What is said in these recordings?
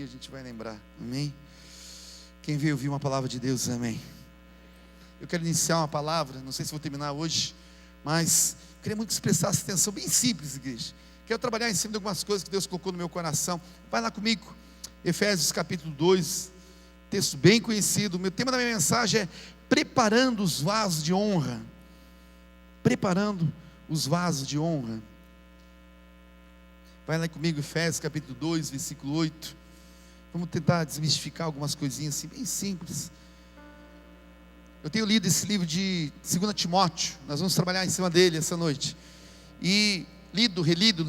a gente vai lembrar, amém? Quem veio ouvir uma palavra de Deus, amém? Eu quero iniciar uma palavra, não sei se vou terminar hoje, mas eu queria muito expressar essa atenção bem simples, igreja. Quero trabalhar em cima de algumas coisas que Deus colocou no meu coração. Vai lá comigo, Efésios capítulo 2, texto bem conhecido. O tema da minha mensagem é preparando os vasos de honra. Preparando os vasos de honra. Vai lá comigo, Efésios capítulo 2, versículo 8. Vamos tentar desmistificar algumas coisinhas assim, bem simples. Eu tenho lido esse livro de 2 Timóteo. Nós vamos trabalhar em cima dele essa noite. E lido, relido.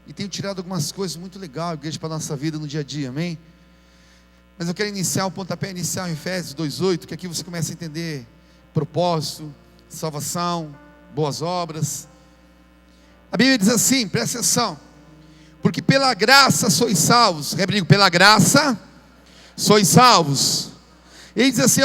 E tenho tirado algumas coisas muito legais, igreja, para a nossa vida no dia a dia, amém? Mas eu quero iniciar o pontapé inicial em Efésios 2,8, que aqui você começa a entender propósito, salvação, boas obras. A Bíblia diz assim, presta atenção: porque pela graça sois salvos. Repetindo, pela graça sois salvos. Ele diz assim,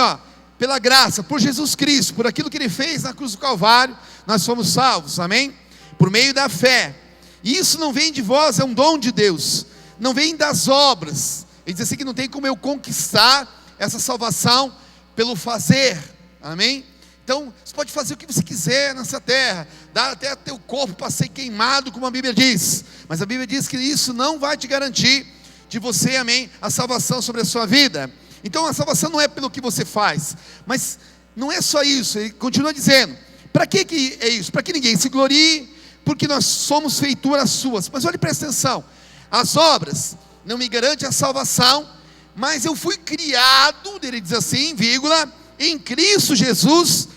pela graça, por Jesus Cristo, por aquilo que Ele fez na cruz do Calvário, nós somos salvos, amém? Por meio da fé. E isso não vem de vós, é um dom de Deus, não vem das obras. Ele diz assim que não tem como eu conquistar essa salvação pelo fazer, amém? Então, você pode fazer o que você quiser nessa terra, dar até teu corpo para ser queimado, como a Bíblia diz, mas a Bíblia diz que isso não vai te garantir de você, amém, a salvação sobre a sua vida. Então a salvação não é pelo que você faz, mas não é só isso. Ele continua dizendo, para que é isso? Para que ninguém se glorie, porque nós somos feituras suas. Mas olhe, presta atenção, as obras não me garantem a salvação, mas eu fui criado, ele diz assim, vírgula, em Cristo Jesus,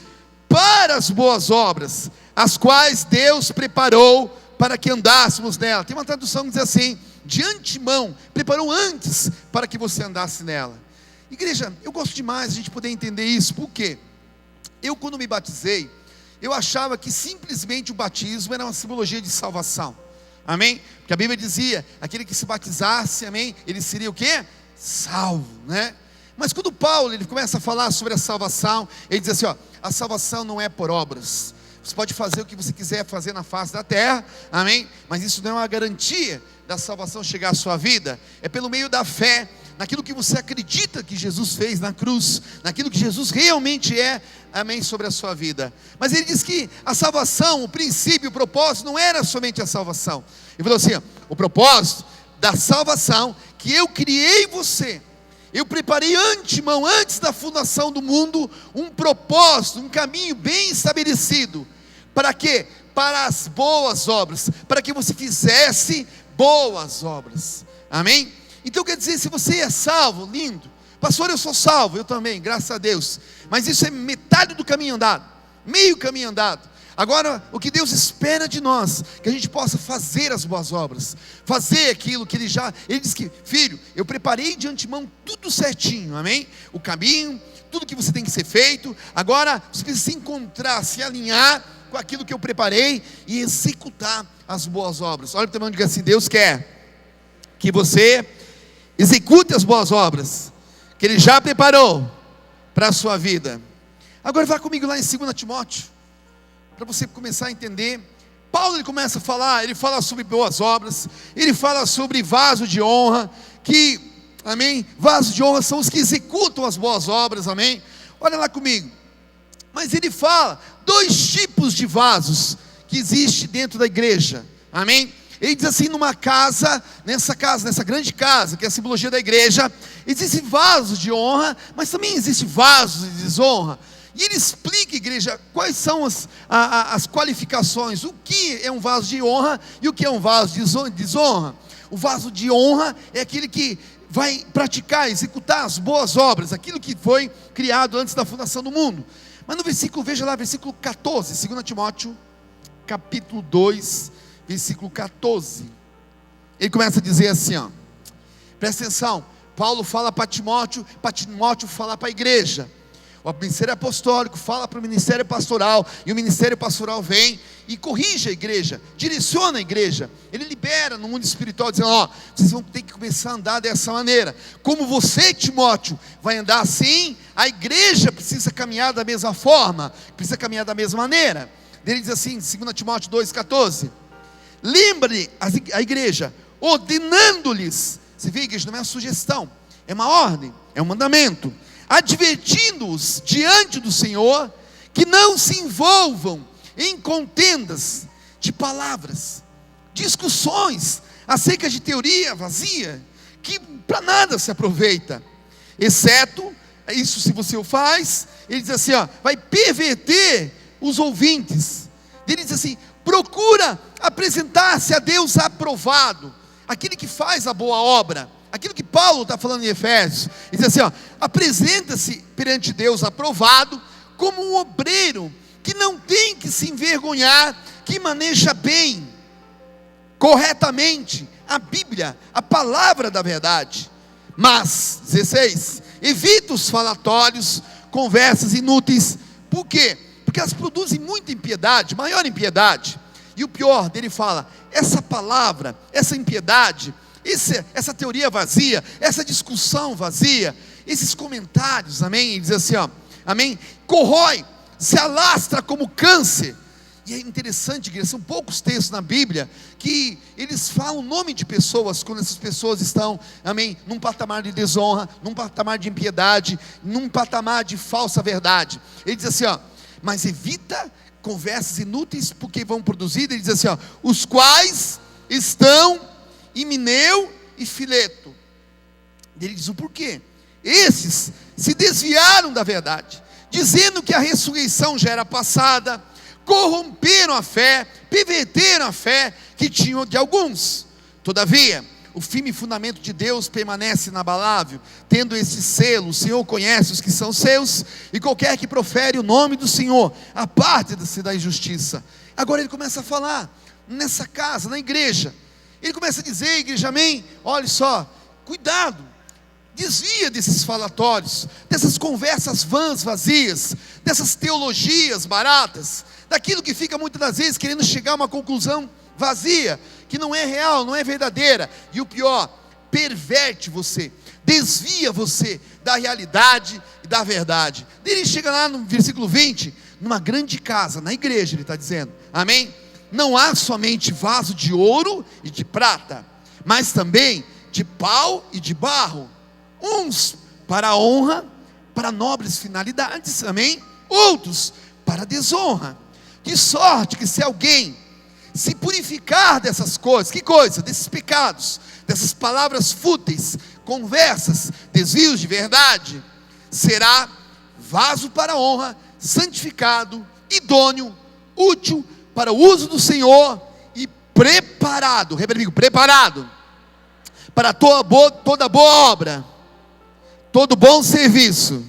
para as boas obras, as quais Deus preparou para que andássemos nela. Tem uma tradução que diz assim, de antemão, preparou antes para que você andasse nela. Igreja, eu gosto demais a gente poder entender isso. Por quê? Eu, quando me batizei, eu achava que simplesmente o batismo era uma simbologia de salvação, amém? Porque a Bíblia dizia, aquele que se batizasse, amém, ele seria o quê? Salvo, né? Mas quando Paulo, ele começa a falar sobre a salvação, ele diz assim, a salvação não é por obras. Você pode fazer o que você quiser fazer na face da terra, amém? Mas isso não é uma garantia da salvação chegar à sua vida. É pelo meio da fé, naquilo que você acredita que Jesus fez na cruz, naquilo que Jesus realmente é, amém, sobre a sua vida. Mas ele diz que a salvação, o princípio, o propósito, não era somente a salvação. Ele falou assim, o propósito da salvação, que eu criei você, eu preparei antemão, antes da fundação do mundo, um propósito, um caminho bem estabelecido. Para quê? Para as boas obras, para que você fizesse boas obras, amém? Então quer dizer, se você é salvo, lindo, pastor, eu sou salvo, eu também, graças a Deus, mas isso é metade do caminho andado, meio caminho andado. Agora, o que Deus espera de nós, que a gente possa fazer as boas obras, fazer aquilo que Ele diz que, filho, eu preparei de antemão tudo certinho, amém? O caminho, tudo que você tem que ser feito, agora você precisa se encontrar, se alinhar com aquilo que eu preparei e executar as boas obras. Olha para o teu irmão e diga assim, Deus quer que você execute as boas obras que Ele já preparou para a sua vida. Agora vá comigo lá em 2 Timóteo, para você começar a entender. Paulo, ele começa a falar, ele fala sobre boas obras, ele fala sobre vaso de honra, que, amém, vasos de honra são os que executam as boas obras, amém? Olha lá comigo, mas ele fala, 2 tipos de vasos que existe dentro da igreja, amém? Ele diz assim, nessa grande casa, que é a simbologia da igreja, existem vasos de honra, mas também existem vasos de desonra. E ele explica, igreja, quais são as qualificações, o que é um vaso de honra e o que é um vaso de desonra. O vaso de honra é aquele que vai praticar, executar as boas obras, aquilo que foi criado antes da fundação do mundo. Mas no versículo, veja lá, versículo 14, 2 Timóteo, capítulo 2, versículo 14, ele começa a dizer assim, presta atenção, Paulo fala para Timóteo fala para a igreja, o ministério apostólico fala para o ministério pastoral, e o ministério pastoral vem e corrige a igreja, direciona a igreja, ele libera no mundo espiritual, dizendo, vocês vão ter que começar a andar dessa maneira, como você, Timóteo, vai andar assim, a igreja precisa caminhar da mesma forma, precisa caminhar da mesma maneira. Ele diz assim, 2 Timóteo 2,14, lembre a igreja ordenando-lhes, você vê, igreja, não é uma sugestão, é uma ordem, é um mandamento, advertindo-os diante do Senhor, que não se envolvam em contendas de palavras, discussões acerca de teoria vazia, que para nada se aproveita, exceto, isso se você o faz, ele diz assim, vai perverter os ouvintes. Ele diz assim, procura apresentar-se a Deus aprovado, aquele que faz a boa obra, aquilo que Paulo está falando em Efésios, ele diz assim, apresenta-se perante Deus aprovado, como um obreiro, que não tem que se envergonhar, que maneja bem, corretamente, a Bíblia, a palavra da verdade. Mas, 16, evita os falatórios, conversas inúteis. Por quê? Porque elas produzem muita impiedade, maior impiedade. E o pior dele fala, essa palavra, essa impiedade, essa teoria vazia, essa discussão vazia, esses comentários, amém? Ele diz assim, amém? Corrói, se alastra como câncer. E é interessante, igreja, são poucos textos na Bíblia que eles falam o nome de pessoas, quando essas pessoas estão, amém, num patamar de desonra, num patamar de impiedade, num patamar de falsa verdade. Ele diz assim, mas evita conversas inúteis, porque vão produzir, ele diz assim, os quais estão Himeneu e Fileto. Ele diz o porquê. Esses se desviaram da verdade, dizendo que a ressurreição já era passada, corromperam a fé, perverteram a fé que tinham de alguns. Todavia, o firme fundamento de Deus permanece inabalável, tendo esse selo, o Senhor conhece os que são seus, e qualquer que profere o nome do Senhor, aparte-se da injustiça. Agora ele começa a falar, nessa casa, na igreja, ele começa a dizer, igreja, amém, olha só, cuidado, desvia desses falatórios, dessas conversas vãs, vazias, dessas teologias baratas, daquilo que fica muitas das vezes querendo chegar a uma conclusão vazia, que não é real, não é verdadeira, e o pior, perverte você, desvia você da realidade e da verdade. Ele chega lá no versículo 20, numa grande casa, na igreja ele está dizendo, amém? Não há somente vaso de ouro e de prata, mas também de pau e de barro, uns para a honra, para nobres finalidades, amém? Outros para a desonra, de sorte que se alguém se purificar dessas coisas, que coisa? Desses pecados, dessas palavras fúteis, conversas, desvios de verdade, será vaso para a honra, santificado, idôneo, útil para o uso do Senhor e preparado, repete comigo, preparado para toda boa obra, todo bom serviço.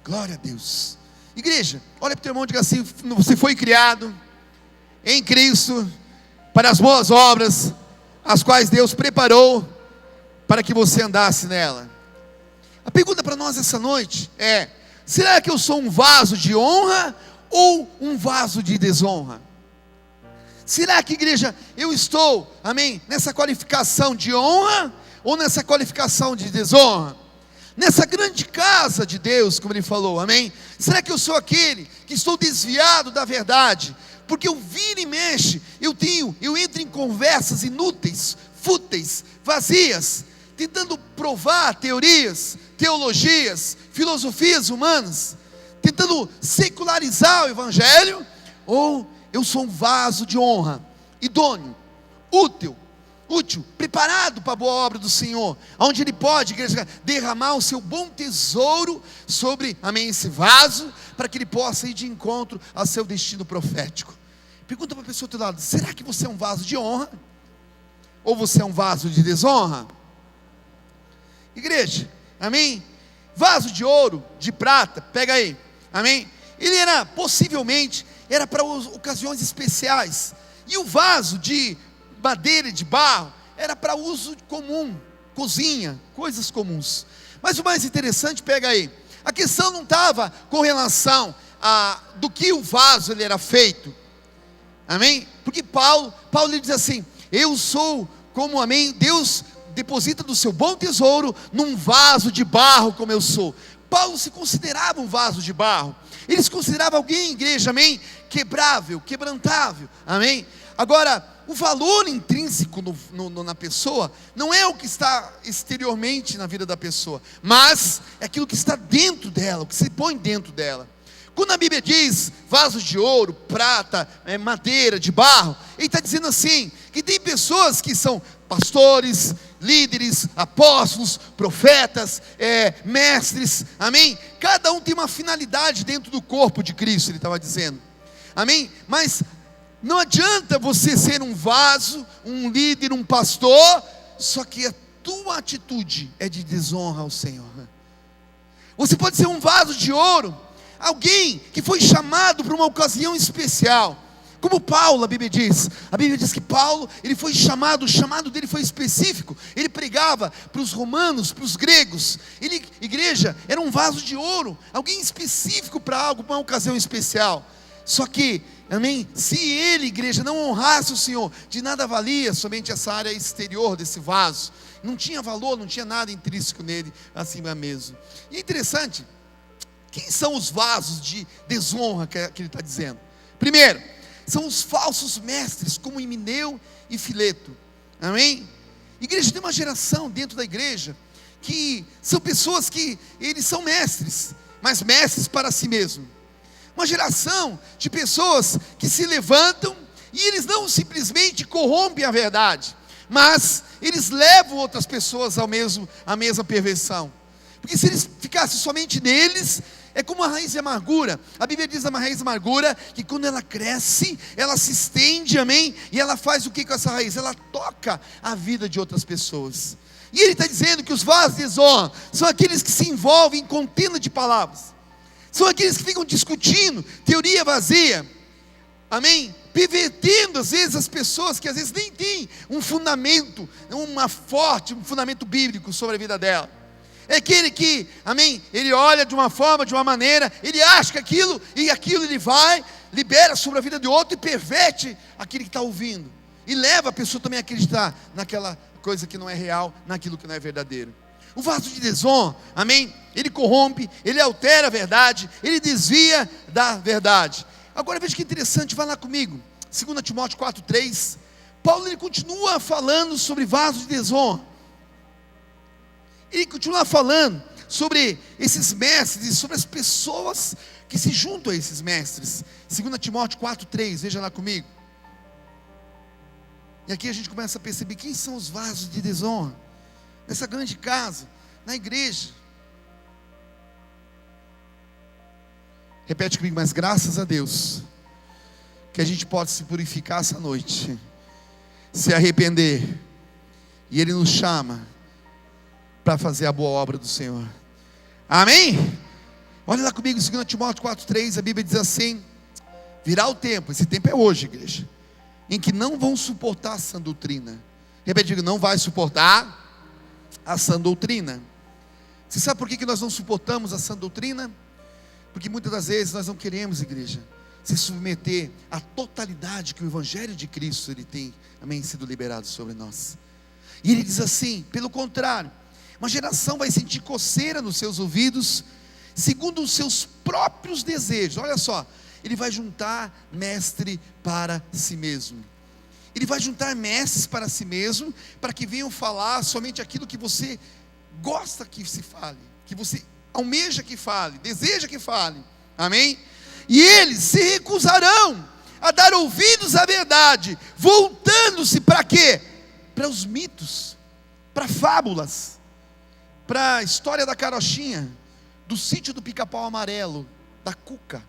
Glória a Deus. Igreja, olha para o teu irmão e diga assim, você foi criado em Cristo para as boas obras, as quais Deus preparou para que você andasse nela. A pergunta para nós essa noite é, será que eu sou um vaso de honra ou um vaso de desonra? Será que, igreja, eu estou, amém, nessa qualificação de honra ou nessa qualificação de desonra? Nessa grande casa de Deus, como ele falou, amém? Será que eu sou aquele que estou desviado da verdade? Porque eu viro e mexe, eu entro em conversas inúteis, fúteis, vazias, tentando provar teorias, teologias, filosofias humanas, tentando secularizar o evangelho, ou eu sou um vaso de honra, idôneo, útil, preparado para a boa obra do Senhor, onde Ele pode, igreja, derramar o seu bom tesouro sobre, amém, esse vaso, para que ele possa ir de encontro ao seu destino profético. Pergunta para a pessoa do outro lado, será que você é um vaso de honra? Ou você é um vaso de desonra? Igreja, amém? Vaso de ouro, de prata, pega aí, amém? Ele era, possivelmente, era para ocasiões especiais, e o vaso de madeira e de barro, era para uso comum, cozinha, coisas comuns. Mas o mais interessante, pega aí, a questão não estava com relação do que o vaso ele era feito, amém? Porque Paulo ele diz assim, eu sou como, amém, Deus deposita do seu bom tesouro, num vaso de barro como eu sou. Paulo se considerava um vaso de barro, Eles consideravam alguém, igreja, amém, quebrável, quebrantável, amém. Agora, o valor intrínseco na pessoa não é o que está exteriormente na vida da pessoa, mas é aquilo que está dentro dela, o que se põe dentro dela. Quando a Bíblia diz vasos de ouro, prata, madeira, de barro, ele está dizendo assim, que tem pessoas que são pastores, líderes, apóstolos, profetas, mestres, amém? Cada um tem uma finalidade dentro do corpo de Cristo, ele estava dizendo, amém? Mas não adianta você ser um vaso, um líder, um pastor, só que a tua atitude é de desonra ao Senhor. Você pode ser um vaso de ouro, alguém que foi chamado para uma ocasião especial, como Paulo, a Bíblia diz que Paulo, ele foi chamado, o chamado dele foi específico, ele pregava para os romanos, para os gregos, igreja, era um vaso de ouro, alguém específico para algo, para uma ocasião especial, só que, amém, se ele, igreja, não honrasse o Senhor, de nada valia somente essa área exterior desse vaso, não tinha valor, não tinha nada intrínseco nele, assim mesmo. E é interessante, quem são os vasos de desonra que ele está dizendo? Primeiro, são os falsos mestres, como Himeneu e Fileto, amém? Igreja, tem uma geração dentro da igreja, que são pessoas que, eles são mestres, mas mestres para si mesmo, uma geração de pessoas que se levantam, e eles não simplesmente corrompem a verdade, mas eles levam outras pessoas à mesma perversão, porque se eles ficassem somente neles, é como a raiz de amargura. A Bíblia diz uma raiz de amargura, que quando ela cresce, ela se estende, amém? E ela faz o que com essa raiz? Ela toca a vida de outras pessoas. E ele está dizendo que os vasos de desonra são aqueles que se envolvem em contenda de palavras, são aqueles que ficam discutindo teoria vazia, amém? Pervertendo às vezes as pessoas que às vezes nem têm um fundamento, um fundamento bíblico sobre a vida dela. É aquele que, amém, ele olha de uma forma, de uma maneira, ele acha que aquilo ele vai, libera sobre a vida de outro e perverte aquele que está ouvindo, e leva a pessoa também a acreditar naquela coisa que não é real, naquilo que não é verdadeiro. O vaso de desonra, amém, ele corrompe, ele altera a verdade, ele desvia da verdade. Agora veja que interessante, vai lá comigo, 2 Timóteo 4,3, Paulo ele continua falando sobre vaso de desonra. Ele continua falando sobre esses mestres e sobre as pessoas que se juntam a esses mestres. 2 Timóteo 4,3, veja lá comigo. E aqui a gente começa a perceber quem são os vasos de desonra nessa grande casa, na igreja. Repete comigo, mas graças a Deus que a gente pode se purificar essa noite, se arrepender, e Ele nos chama para fazer a boa obra do Senhor, amém? Olha lá comigo, 2 Timóteo 4,3, a Bíblia diz assim: virá o tempo, esse tempo é hoje, igreja, em que não vão suportar a sã doutrina. Repete, não vai suportar a sã doutrina. Você sabe por que nós não suportamos a sã doutrina? Porque muitas das vezes nós não queremos, igreja, se submeter à totalidade que o Evangelho de Cristo ele tem, amém, sido liberado sobre nós. E ele diz assim, pelo contrário, uma geração vai sentir coceira nos seus ouvidos, segundo os seus próprios desejos. Olha só, ele vai juntar mestre para si mesmo. Ele vai juntar mestres para si mesmo, para que venham falar somente aquilo que você gosta que se fale, que você almeja que fale, deseja que fale, amém? E eles se recusarão a dar ouvidos à verdade, voltando-se para quê? Para os mitos, para fábulas, para a história da carochinha, do sítio do pica-pau amarelo, da cuca.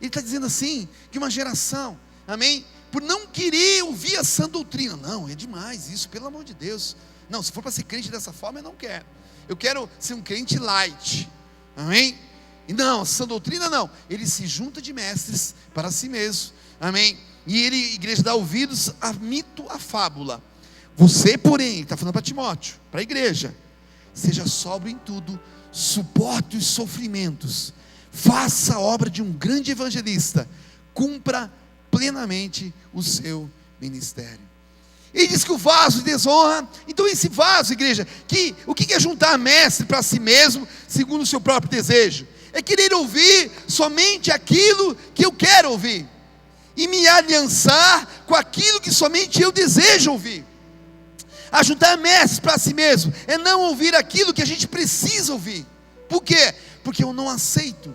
Ele está dizendo assim, que uma geração, amém, por não querer ouvir a sã doutrina, não, é demais isso, pelo amor de Deus, não, se for para ser crente dessa forma, eu não quero, eu quero ser um crente light, amém, e não, a sã doutrina não, ele se junta de mestres para si mesmo, amém, e ele, igreja, dá ouvidos a mito, a fábula. Você, porém, está falando para Timóteo, para a igreja, seja sóbrio em tudo, suporte os sofrimentos, faça a obra de um grande evangelista, cumpra plenamente o seu ministério. Ele diz que o vaso de desonra, então esse vaso, igreja, o que é juntar mestre para si mesmo, segundo o seu próprio desejo? é querer ouvir somente aquilo que eu quero ouvir, e me aliançar com aquilo que somente eu desejo ouvir. Ajuntar mestres para si mesmo é não ouvir aquilo que a gente precisa ouvir. Por quê? Porque eu não aceito,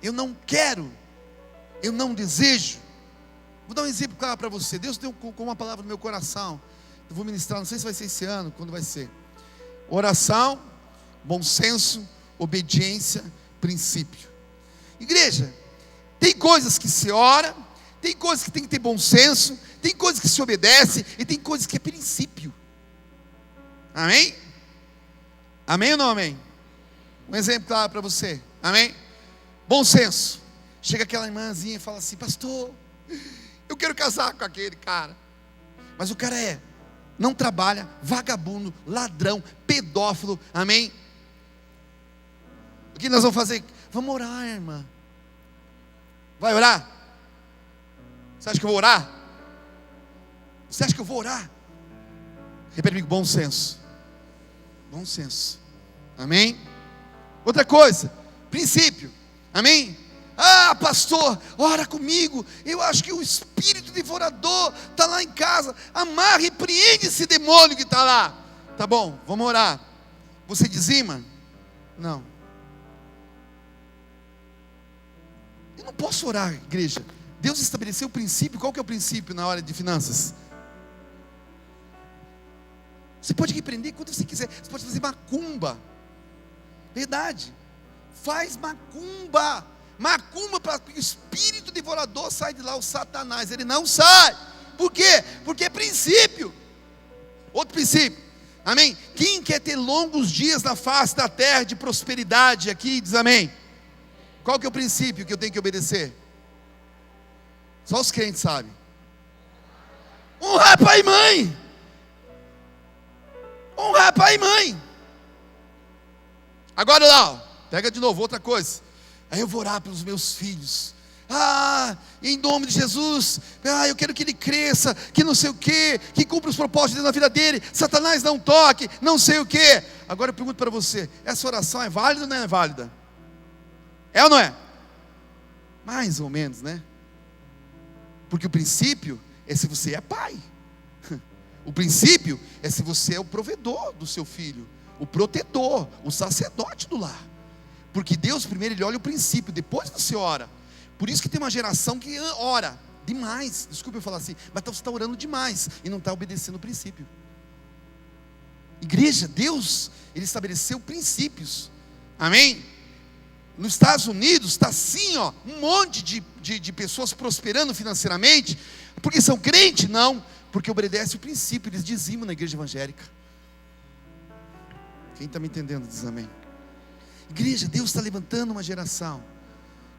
eu não quero, eu não desejo. Vou dar um exemplo claro para você. Deus deu com uma palavra no meu coração. Eu vou ministrar, não sei se vai ser esse ano, quando vai ser. Oração, bom senso, obediência, princípio. Igreja, tem coisas que se ora, tem coisas que tem que ter bom senso, tem coisas que se obedece, e tem coisas que é princípio. Amém? Amém ou não amém? Um exemplo claro para você. Amém? Bom senso. Chega aquela irmãzinha e fala assim: pastor, eu quero casar com aquele cara, mas o cara não trabalha, vagabundo, ladrão, pedófilo. Amém? O que nós vamos fazer? Vamos orar, irmã. Vai orar? Você acha que eu vou orar? Você acha que eu vou orar? Repete comigo: bom senso. Bom senso. Amém? Outra coisa, princípio. Amém? Ah, pastor, ora comigo. Eu acho que o espírito devorador está lá em casa. Amarra, repreende esse demônio que está lá. Tá bom, vamos orar. Você dizima? Não. Eu não posso orar, igreja. Deus estabeleceu o princípio. Qual que é o princípio na hora de finanças? Você pode repreender quando você quiser. Você pode fazer macumba. Verdade. Faz macumba. Macumba para que o espírito devorador saia de lá, o Satanás. Ele não sai. Por quê? Porque é princípio. Outro princípio. Amém? Quem quer ter longos dias na face da terra de prosperidade aqui, diz amém. Qual que é o princípio que eu tenho que obedecer? Só os crentes sabem. Honrar pai e mãe. Honrar pai e mãe. Agora lá, ó, pega de novo outra coisa. Aí eu vou orar pelos meus filhos. Em nome de Jesus. Eu quero que ele cresça, que não sei o que, que cumpra os propósitos na vida dele. Satanás não toque, não sei o que. Agora eu pergunto para você: essa oração é válida ou não é válida? É ou não é? Mais ou menos, né? Porque o princípio é se você é pai. O princípio é se você é o provedor do seu filho, o protetor, o sacerdote do lar. Porque Deus primeiro ele olha o princípio, depois você ora. Por isso que tem uma geração que ora demais. Desculpa eu falar assim, mas você está orando demais e não está obedecendo o princípio. Igreja, Deus ele estabeleceu princípios. Amém? Nos Estados Unidos está assim, ó, um monte de pessoas prosperando financeiramente, porque são crentes? Não, porque obedece o princípio. Eles dizimam na igreja evangélica. Quem está me entendendo diz amém. Igreja, Deus está levantando uma geração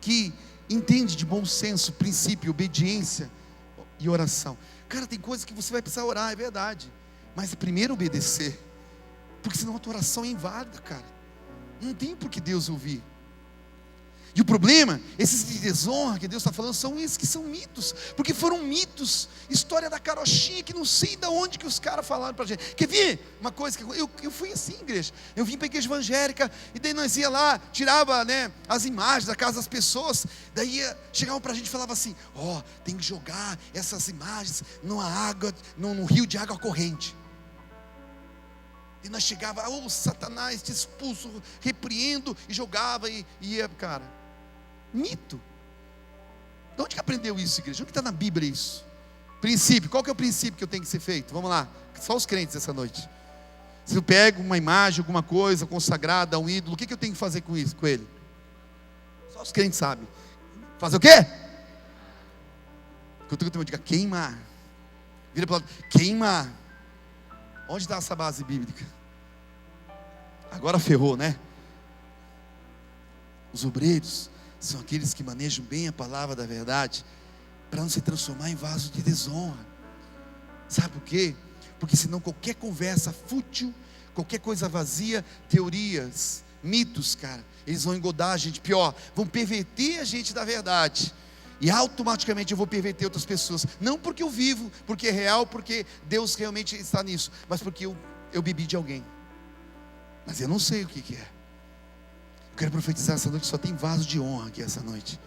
que entende de bom senso, princípio, obediência e oração. Cara, tem coisas que você vai precisar orar, é verdade, mas primeiro obedecer, porque senão a tua oração é inválida, cara. Não tem por que Deus ouvir. E o problema, esses de desonra que Deus está falando, são esses que são mitos, porque foram mitos, história da carochinha, que não sei de onde que os caras falaram para a gente. Quer ver uma coisa, que eu fui assim, igreja, eu vim para a igreja evangélica, e daí nós ia lá, tirava, né, as imagens da casa das pessoas, daí chegavam para a gente e falavam assim: tem que jogar essas imagens numa água, num rio de água corrente. E nós chegava, Satanás, te expulso, repreendo, e jogava, e ia, cara. Mito. De onde que aprendeu isso, igreja? Onde que está na Bíblia isso? Princípio, qual que é o princípio que eu tenho que ser feito? Vamos lá, só os crentes essa noite. Se eu pego uma imagem, alguma coisa consagrada, um ídolo, o que eu tenho que fazer com isso, com ele? Só os crentes sabem. Fazer o quê? Que eu diga, queimar. Vira para o lado, queimar. Onde está essa base bíblica? Agora ferrou, né? Os obreiros são aqueles que manejam bem a palavra da verdade, para não se transformar em vaso de desonra. Sabe por quê? Porque senão qualquer conversa fútil, qualquer coisa vazia, teorias, mitos, cara, eles vão engodar a gente. Pior, vão perverter a gente da verdade, e automaticamente eu vou perverter outras pessoas. Não porque eu vivo, porque é real, porque Deus realmente está nisso, mas porque eu bebi de alguém, mas eu não sei o que é. Eu quero profetizar essa noite, só tem vaso de honra aqui essa noite.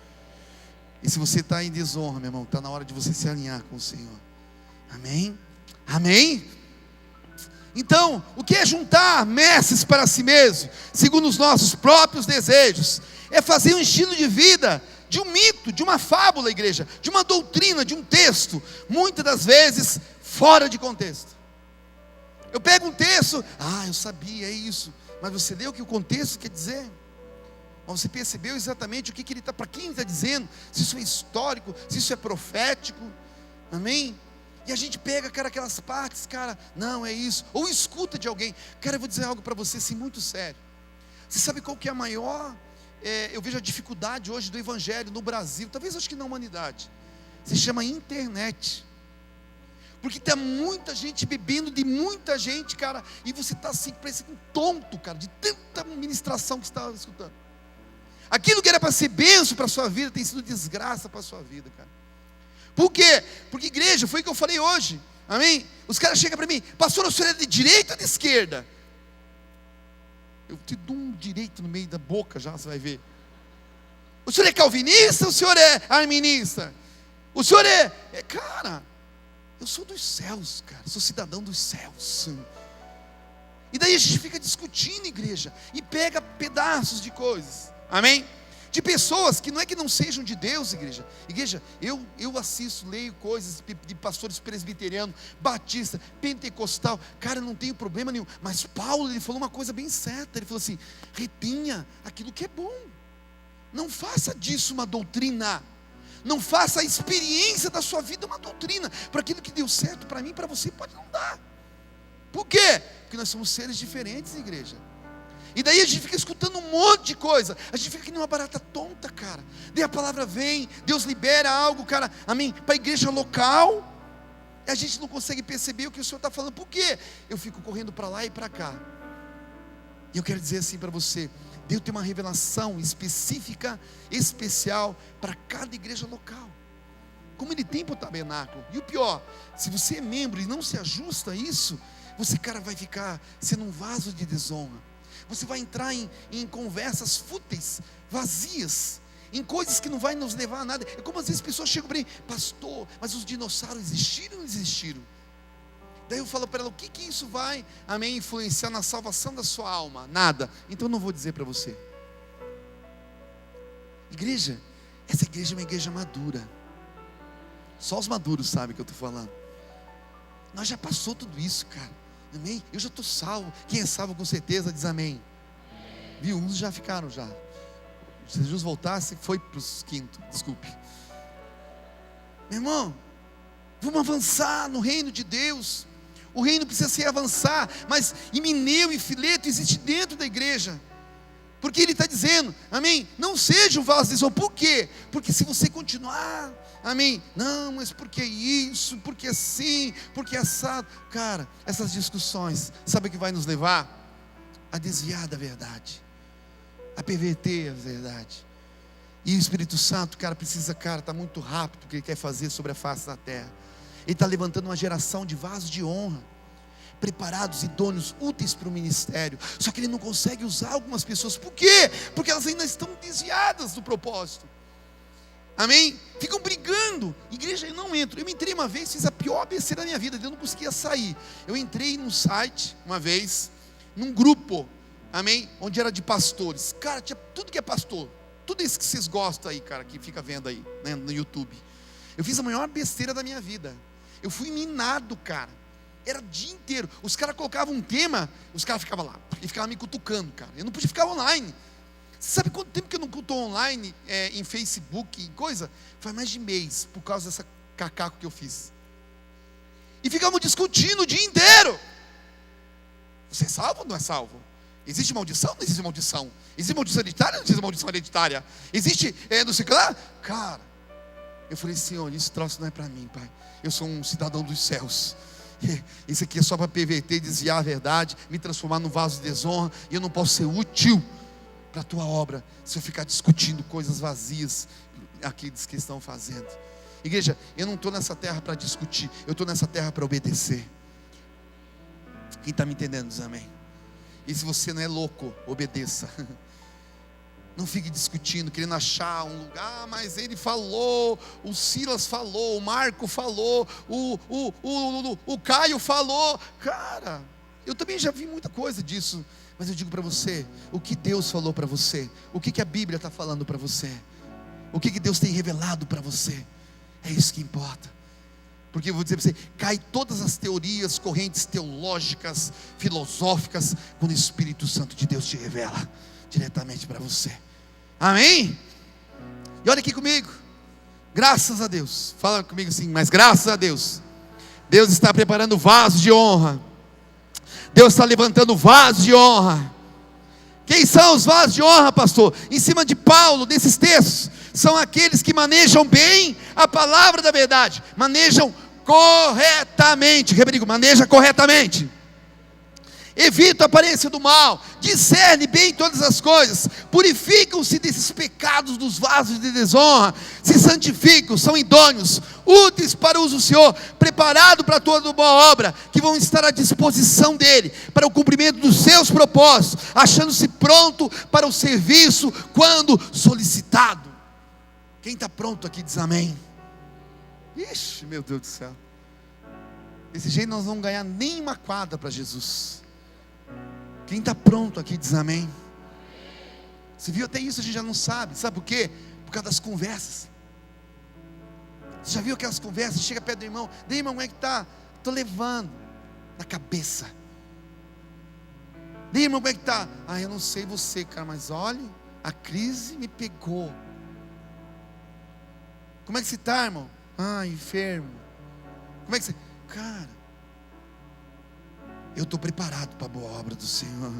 E se você está em desonra, meu irmão, está na hora de você se alinhar com o Senhor. Amém? Amém? Então, o que é juntar mestres para si mesmo, segundo os nossos próprios desejos? É fazer um estilo de vida, de um mito, de uma fábula, igreja, de uma doutrina, de um texto, muitas das vezes fora de contexto. Eu pego um texto, eu sabia, é isso, mas você leu o que o contexto quer dizer? Mas você percebeu exatamente o que ele está, para quem ele está dizendo, se isso é histórico, se isso é profético, amém? E a gente pega, cara, aquelas partes, cara, não é isso, ou escuta de alguém. Cara, eu vou dizer algo para você, assim, muito sério. Você sabe qual que é a maior, eu vejo a dificuldade hoje do evangelho no Brasil, talvez acho que na humanidade, se chama internet. Porque tem muita gente bebendo de muita gente, cara, e você está assim, parecendo um tonto, cara, de tanta ministração que você está escutando. Aquilo que era para ser bênção para a sua vida, tem sido desgraça para a sua vida, cara. Por quê? Porque igreja, foi o que eu falei hoje, amém? Os caras chegam para mim, pastor, o senhor é de direita ou de esquerda? Eu te dou um direito no meio da boca já, você vai ver. O senhor é calvinista ou o senhor é arminista? O senhor cara, eu sou dos céus, cara, sou cidadão dos céus. E daí a gente fica discutindo, igreja, e pega pedaços de coisas, amém? De pessoas que não é que não sejam de Deus, igreja. Igreja, eu assisto, leio coisas de pastores presbiterianos, batista, pentecostal. Cara, não tenho problema nenhum. Mas Paulo, ele falou uma coisa bem certa. Ele falou assim: retenha aquilo que é bom. Não faça disso uma doutrina. Não faça a experiência da sua vida uma doutrina. Para aquilo que deu certo para mim, para você pode não dar. Por quê? Porque nós somos seres diferentes, igreja. E daí a gente fica escutando um monte de coisa. A gente fica que nem uma barata tonta, cara. Daí a palavra vem, Deus libera algo, cara, amém, para a igreja local. E a gente não consegue perceber o que o Senhor está falando. Por quê? Eu fico correndo para lá e para cá. E eu quero dizer assim para você: Deus tem uma revelação específica, especial para cada igreja local, como Ele tem para o tabernáculo. E o pior, se você é membro e não se ajusta a isso, você, cara, vai ficar sendo um vaso de desonra. Você vai entrar em conversas fúteis, vazias, em coisas que não vai nos levar a nada. É como às vezes pessoas chegam para mim: pastor, mas os dinossauros existiram ou não existiram? Daí eu falo para ela: o que isso vai, amém, influenciar na salvação da sua alma? Nada. Então eu não vou dizer para você. Igreja, essa igreja é uma igreja madura. Só os maduros sabem o que eu estou falando. Nós já passou tudo isso, cara. Amém? Eu já estou salvo. Quem é salvo com certeza diz amém. Viu? Uns já ficaram já. Se Jesus voltasse, foi para os quintos. Desculpe. Meu irmão, vamos avançar no reino de Deus. O reino precisa se avançar. Mas Himeneu e Fileto existe dentro da igreja. Porque ele está dizendo, amém, não seja um vaso de desonra. Por quê? Porque se você continuar, amém, não, mas por que isso, por que assim, por que assado? Cara, essas discussões, sabe o que vai nos levar? A desviar da verdade, a perverter a verdade. E o Espírito Santo, cara, precisa, cara, está muito rápido o que Ele quer fazer sobre a face da terra. Ele está levantando uma geração de vasos de honra, preparados, idôneos, úteis para o ministério. Só que Ele não consegue usar algumas pessoas. Por quê? Porque elas ainda estão desviadas do propósito. Amém? Ficam brigando. Igreja, eu não entro. Eu entrei uma vez, fiz a pior besteira da minha vida, eu não conseguia sair. Eu entrei num site, uma vez, num grupo, amém, onde era de pastores. Cara, tinha tudo que é pastor, tudo isso que vocês gostam aí, cara, que fica vendo aí, né, no YouTube. Eu fiz a maior besteira da minha vida. Eu fui minado, cara. Era o dia inteiro. Os caras colocavam um tema, os caras ficavam lá e ficavam me cutucando, cara. Eu não podia ficar online. Você sabe quanto tempo que eu não estou online em Facebook e coisa? Faz mais de mês, por causa dessa cacaco que eu fiz. E ficavam discutindo o dia inteiro. Você é salvo ou não é salvo? Existe maldição ou não existe maldição? Existe maldição hereditária ou não existe maldição hereditária? Existe não sei o que lá? Cara, eu falei: Senhor, esse troço não é para mim, Pai. Eu sou um cidadão dos céus. Isso aqui é só para perverter, desviar a verdade, me transformar num vaso de desonra. E eu não posso ser útil para a tua obra se eu ficar discutindo coisas vazias aqueles que estão fazendo. Igreja, eu não estou nessa terra para discutir, eu estou nessa terra para obedecer. Quem está me entendendo diz amém. E se você não é louco, obedeça. Não fique discutindo, querendo achar um lugar. Mas ele falou, o Silas falou, o Marco falou, o Caio falou. Cara, eu também já vi muita coisa disso. Mas eu digo para você, o que Deus falou para você, o que a Bíblia está falando para você, o que Deus tem revelado para você, é isso que importa. Porque eu vou dizer para você, cai todas as teorias, correntes teológicas, filosóficas, quando o Espírito Santo de Deus te revela diretamente para você. Amém? E olha aqui comigo, graças a Deus, fala comigo assim, mas graças a Deus, Deus está preparando vasos de honra. Deus está levantando vasos de honra. Quem são os vasos de honra, pastor? Em cima de Paulo, desses textos, são aqueles que manejam bem a palavra da verdade, manejam corretamente. Repetigo, maneja corretamente. Evita a aparência do mal, discerne bem todas as coisas, purificam-se desses pecados dos vasos de desonra, se santificam, são idôneos, úteis para o uso do Senhor, preparado para toda boa obra, que vão estar à disposição dele, para o cumprimento dos seus propósitos, achando-se pronto para o serviço, quando solicitado. Quem está pronto aqui diz amém. Ixi, meu Deus do céu, desse jeito nós não vamos ganhar nem uma quadra para Jesus. Quem está pronto aqui diz amém. Você viu, até isso a gente já não sabe. Sabe por quê? Por causa das conversas. Você já viu aquelas conversas? Chega perto do irmão, daí irmão, como é que está? Estou levando na cabeça. Daí irmão, como é que está? Ah, eu não sei você, cara, mas olha, a crise me pegou. Como é que você está, irmão? Ah, enfermo. Como é que você... Cara, eu estou preparado para a boa obra do Senhor.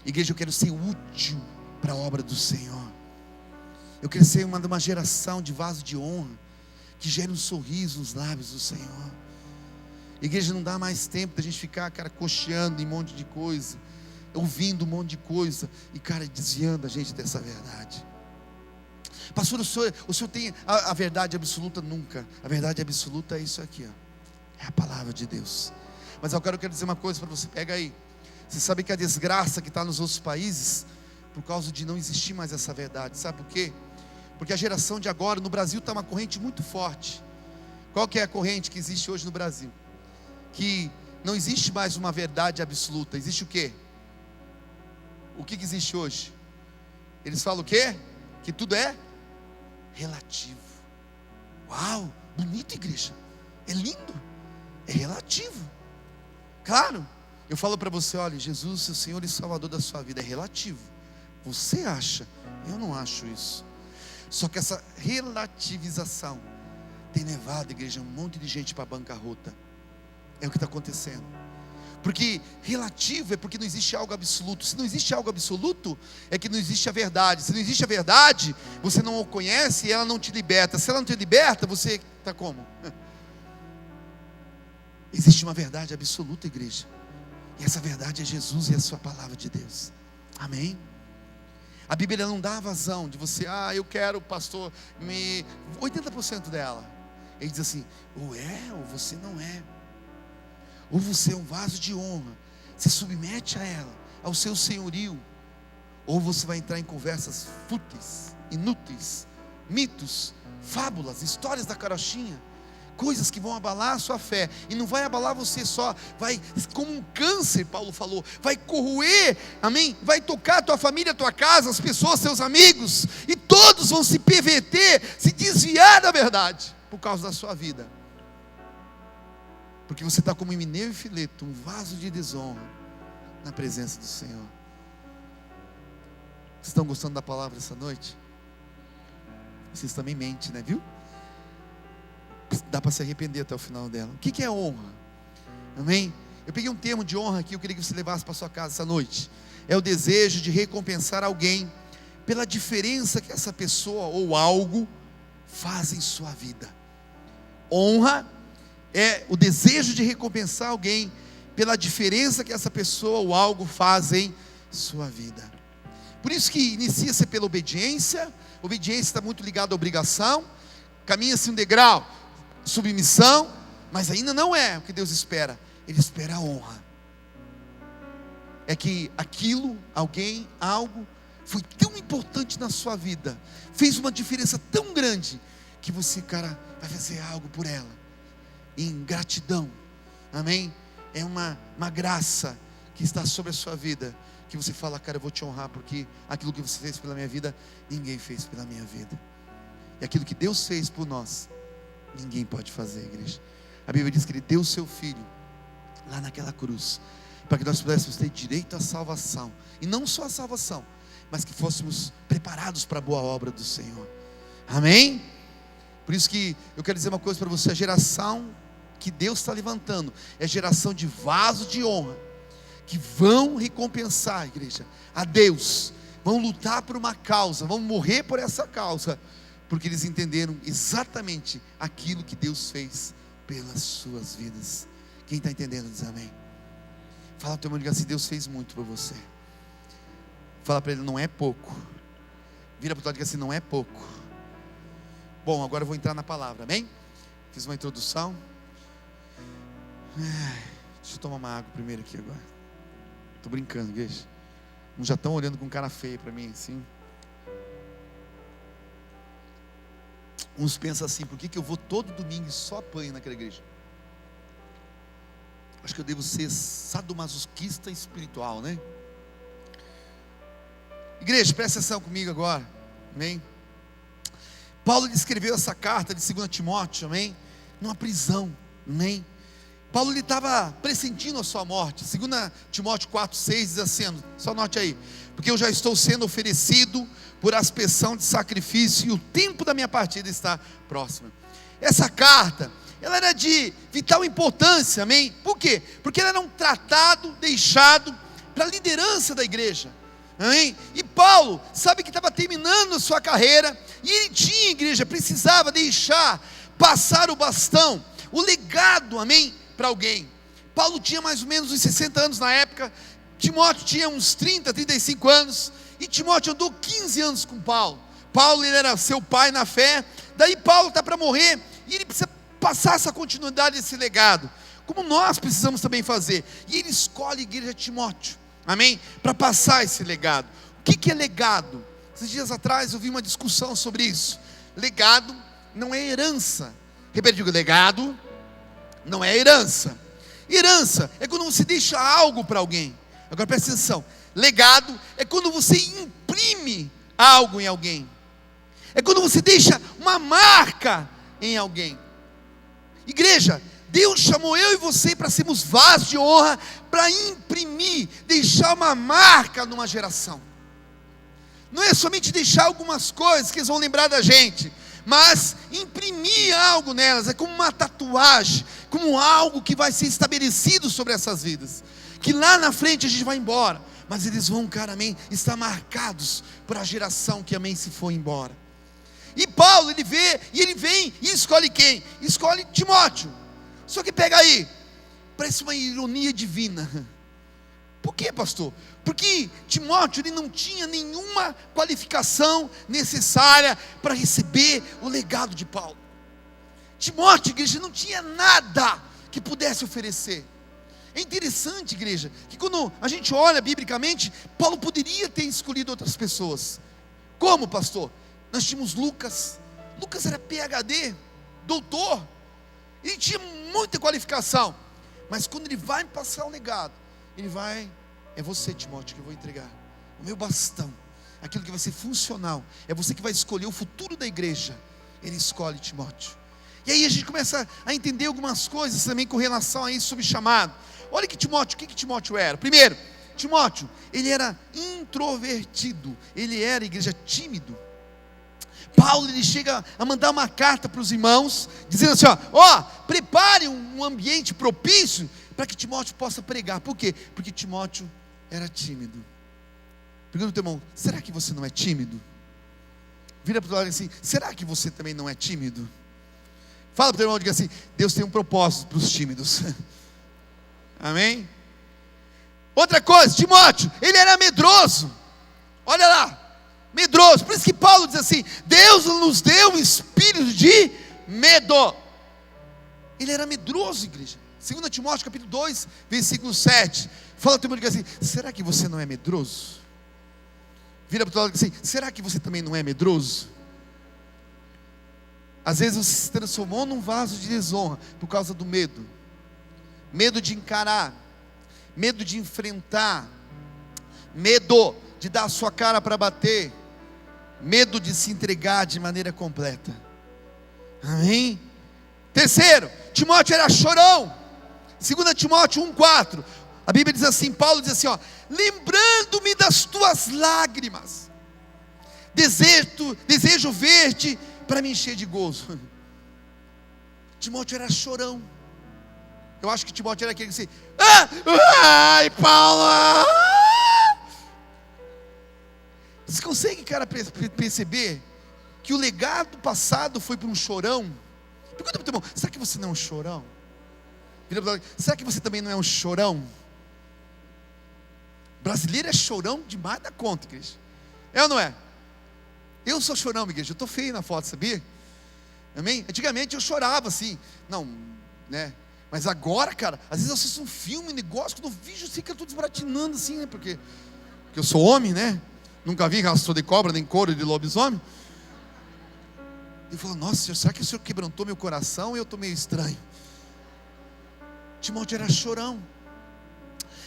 Igreja, eu quero ser útil para a obra do Senhor. Eu quero ser uma geração de vaso de honra, que gere um sorriso nos lábios do Senhor. Igreja, não dá mais tempo da gente ficar, cara, cocheando em um monte de coisa, ouvindo um monte de coisa, e cara, desviando a gente dessa verdade. Pastor, o senhor tem a verdade absoluta? Nunca. A verdade absoluta é isso aqui, ó. É a palavra de Deus. Mas agora eu quero dizer uma coisa para você, pega aí. Você sabe que a desgraça que está nos outros países, por causa de não existir mais essa verdade, sabe por quê? Porque a geração de agora, no Brasil está uma corrente muito forte. Qual que é a corrente que existe hoje no Brasil? Que não existe mais uma verdade absoluta, existe o quê? O que existe hoje? Eles falam o quê? Que tudo é relativo. Uau, bonito, igreja, é lindo, é relativo. Claro, eu falo para você, olha, Jesus, seu Senhor e Salvador da sua vida, é relativo. Você acha, eu não acho isso. Só que essa relativização tem levado, igreja, um monte de gente para a bancarrota. É o que está acontecendo. Porque relativo é porque não existe algo absoluto. Se não existe algo absoluto, é que não existe a verdade. Se não existe a verdade, você não o conhece e ela não te liberta. Se ela não te liberta, você está como? Existe uma verdade absoluta, igreja. E essa verdade é Jesus e a sua palavra de Deus. Amém? A Bíblia não dá vazão de você, eu quero, pastor, 80% dela. Ele diz assim, ou é, ou você não é. Ou você é um vaso de honra, se submete a ela, ao seu senhorio. Ou você vai entrar em conversas fúteis, inúteis, mitos, fábulas, histórias da carochinha, coisas que vão abalar a sua fé. E não vai abalar você só, vai como um câncer, Paulo falou, vai corroer, amém? Vai tocar a tua família, a tua casa, as pessoas, seus amigos, e todos vão se perverter, se desviar da verdade, por causa da sua vida. Porque você está como Himeneu e Fileto, um vaso de desonra na presença do Senhor. Vocês estão gostando da palavra essa noite? Vocês também mentem, né, viu? Dá para se arrepender até o final dela. O que é honra? Amém? Eu peguei um termo de honra aqui, eu queria que você levasse para sua casa essa noite. É o desejo de recompensar alguém pela diferença que essa pessoa ou algo faz em sua vida. Honra é o desejo de recompensar alguém pela diferença que essa pessoa ou algo faz em sua vida. Por isso que inicia-se pela obediência. Obediência está muito ligada à obrigação. Caminha-se um degrau, submissão, mas ainda não é o que Deus espera. Ele espera a honra. É que aquilo, alguém, algo foi tão importante na sua vida, fez uma diferença tão grande, que você, cara, vai fazer algo por ela, em gratidão, amém? É uma graça que está sobre a sua vida, que você fala, cara, eu vou te honrar, porque aquilo que você fez pela minha vida, ninguém fez pela minha vida, e aquilo que Deus fez por nós, ninguém pode fazer, igreja. A Bíblia diz que Ele deu o seu Filho, lá naquela cruz, para que nós pudéssemos ter direito à salvação, e não só a salvação, mas que fôssemos preparados para a boa obra do Senhor, amém? Por isso que eu quero dizer uma coisa para você, a geração que Deus está levantando, é geração de vasos de honra, que vão recompensar, igreja, a Deus, vão lutar por uma causa, vão morrer por essa causa, porque eles entenderam exatamente aquilo que Deus fez pelas suas vidas. Quem está entendendo diz amém. Fala para o teu irmão, diga assim, Deus fez muito por você. Fala para ele, não é pouco. Vira para o teu lado e diga assim, não é pouco. Bom, agora eu vou entrar na palavra, amém? Fiz uma introdução. Deixa eu tomar uma água primeiro aqui agora. Estou brincando, igreja. Uns já estão olhando com cara feia para mim assim. Uns pensam assim, por que eu vou todo domingo e só apanho naquela igreja? Acho que eu devo ser sadomasoquista espiritual, né? Igreja, presta atenção comigo agora, amém? Paulo escreveu essa carta de 2 Timóteo, amém? Numa prisão, amém? Paulo estava pressentindo a sua morte. 2 Timóteo 4,6 diz assim, só note aí, porque eu já estou sendo oferecido por aspersão de sacrifício, e o tempo da minha partida está próximo. Essa carta, ela era de vital importância, amém? Por quê? Porque ela era um tratado deixado para a liderança da igreja, amém? E Paulo, sabe que estava terminando a sua carreira, e ele tinha, igreja, precisava deixar passar o bastão, o legado, amém? Para alguém. Paulo tinha mais ou menos uns 60 anos na época, Timóteo tinha uns 30, 35 anos, e Timóteo andou 15 anos com Paulo. Paulo, ele era seu pai na fé. Daí Paulo está para morrer, e ele precisa passar essa continuidade, esse legado, como nós precisamos também fazer, e ele escolhe a igreja de Timóteo, amém? Para passar esse legado. O que é legado? Esses dias atrás eu vi uma discussão sobre isso. Legado não é herança. Repete, digo, legado não é herança. Herança é quando você deixa algo para alguém. Agora presta atenção, legado é quando você imprime algo em alguém, é quando você deixa uma marca em alguém. Igreja, Deus chamou eu e você para sermos vasos de honra, para imprimir, deixar uma marca numa geração. Não é somente deixar algumas coisas que eles vão lembrar da gente, mas imprimir algo nelas, é como uma tatuagem, como algo que vai ser estabelecido sobre essas vidas, que lá na frente a gente vai embora, mas eles vão, cara, amém, estar marcados por a geração que, amém, se foi embora. E Paulo, ele vem e escolhe quem? Escolhe Timóteo. Só que pega aí, parece uma ironia divina. Por quê, pastor? Porque Timóteo, ele não tinha nenhuma qualificação necessária para receber o legado de Paulo. Timóteo, igreja, não tinha nada que pudesse oferecer. É interessante, igreja, que quando a gente olha biblicamente, Paulo poderia ter escolhido outras pessoas. Como, pastor? Nós tínhamos Lucas. Lucas era PhD, doutor, ele tinha muita qualificação, mas quando ele vai passar o legado, ele vai, é você, Timóteo, que eu vou entregar o meu bastão, aquilo que vai ser funcional, é você que vai escolher o futuro da igreja. Ele escolhe Timóteo. E aí a gente começa a entender algumas coisas também com relação a isso, sobre chamado. Olha que Timóteo, o que Timóteo era? Primeiro, Timóteo, ele era introvertido, ele era, igreja, tímido. Paulo, ele chega a mandar uma carta para os irmãos, dizendo assim, prepare um ambiente propício para que Timóteo possa pregar. Por quê? Porque Timóteo era tímido. Pergunta ao teu irmão, será que você não é tímido? Vira para o lado assim, será que você também não é tímido? Fala para o teu irmão, diga assim, Deus tem um propósito para os tímidos. Amém? Outra coisa, Timóteo, ele era medroso. Olha lá, medroso. Por isso que Paulo diz assim, Deus nos deu um espírito de medo. Ele era medroso, igreja. 2 Timóteo capítulo 2, versículo 7. Fala para o teu irmão, diga assim, será que você não é medroso? Vira para o lado assim: será que você também não é medroso? Às vezes você se transformou num vaso de desonra por causa do medo. Medo de encarar, medo de enfrentar, medo de dar a sua cara para bater, medo de se entregar de maneira completa. Amém? Terceiro, Timóteo era chorão. 2 Timóteo 1,4, a Bíblia diz assim, Paulo diz assim, lembrando-me das tuas lágrimas, desejo ver-te para me encher de gozo. Timóteo era chorão. Eu acho que Timóteo era aquele que disse: ai, Paulo. Você consegue, cara, perceber que o legado passado foi para um chorão? Pergunta para o teu irmão: será que você não é um chorão? Será que você também não é um chorão? Brasileiro é chorão demais da conta, igreja. É ou não é? Eu sou chorão, igreja. Eu estou feio na foto, sabia? Amém? Antigamente eu chorava assim. Não, né? Mas agora, cara, às vezes eu assisto um filme, um negócio, quando eu vejo assim que eu estou desbaratinando assim, né? Porque eu sou homem, né? Nunca vi rastro de cobra, nem couro de lobisomem. E eu falo: nossa Senhor, será que o Senhor quebrantou meu coração e eu estou meio estranho? Timóteo era chorão.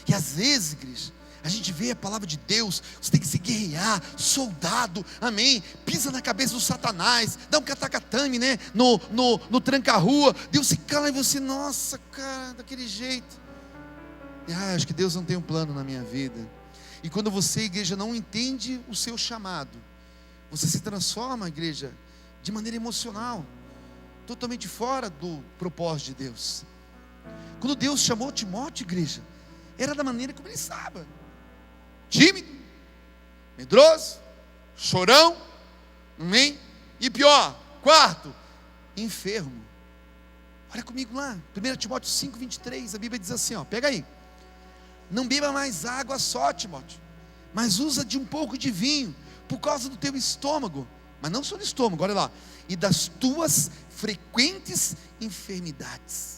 E às vezes, igreja, a gente vê a palavra de Deus, você tem que se guerrear, soldado, amém, pisa na cabeça do Satanás, dá um catacatame, né, no tranca-rua, Deus se cala e você, nossa, cara, daquele jeito, acho que Deus não tem um plano na minha vida. E quando você, igreja, não entende o seu chamado, você se transforma, igreja, de maneira emocional, totalmente fora do propósito de Deus. Quando Deus chamou Timóteo, igreja, era da maneira como ele estava: tímido, medroso, chorão, amém? E pior, quarto, enfermo. Olha comigo lá, 1 Timóteo 5,23, a Bíblia diz assim, pega aí: não beba mais água só, Timóteo, mas usa de um pouco de vinho, por causa do teu estômago, mas não só do estômago, olha lá, e das tuas frequentes enfermidades.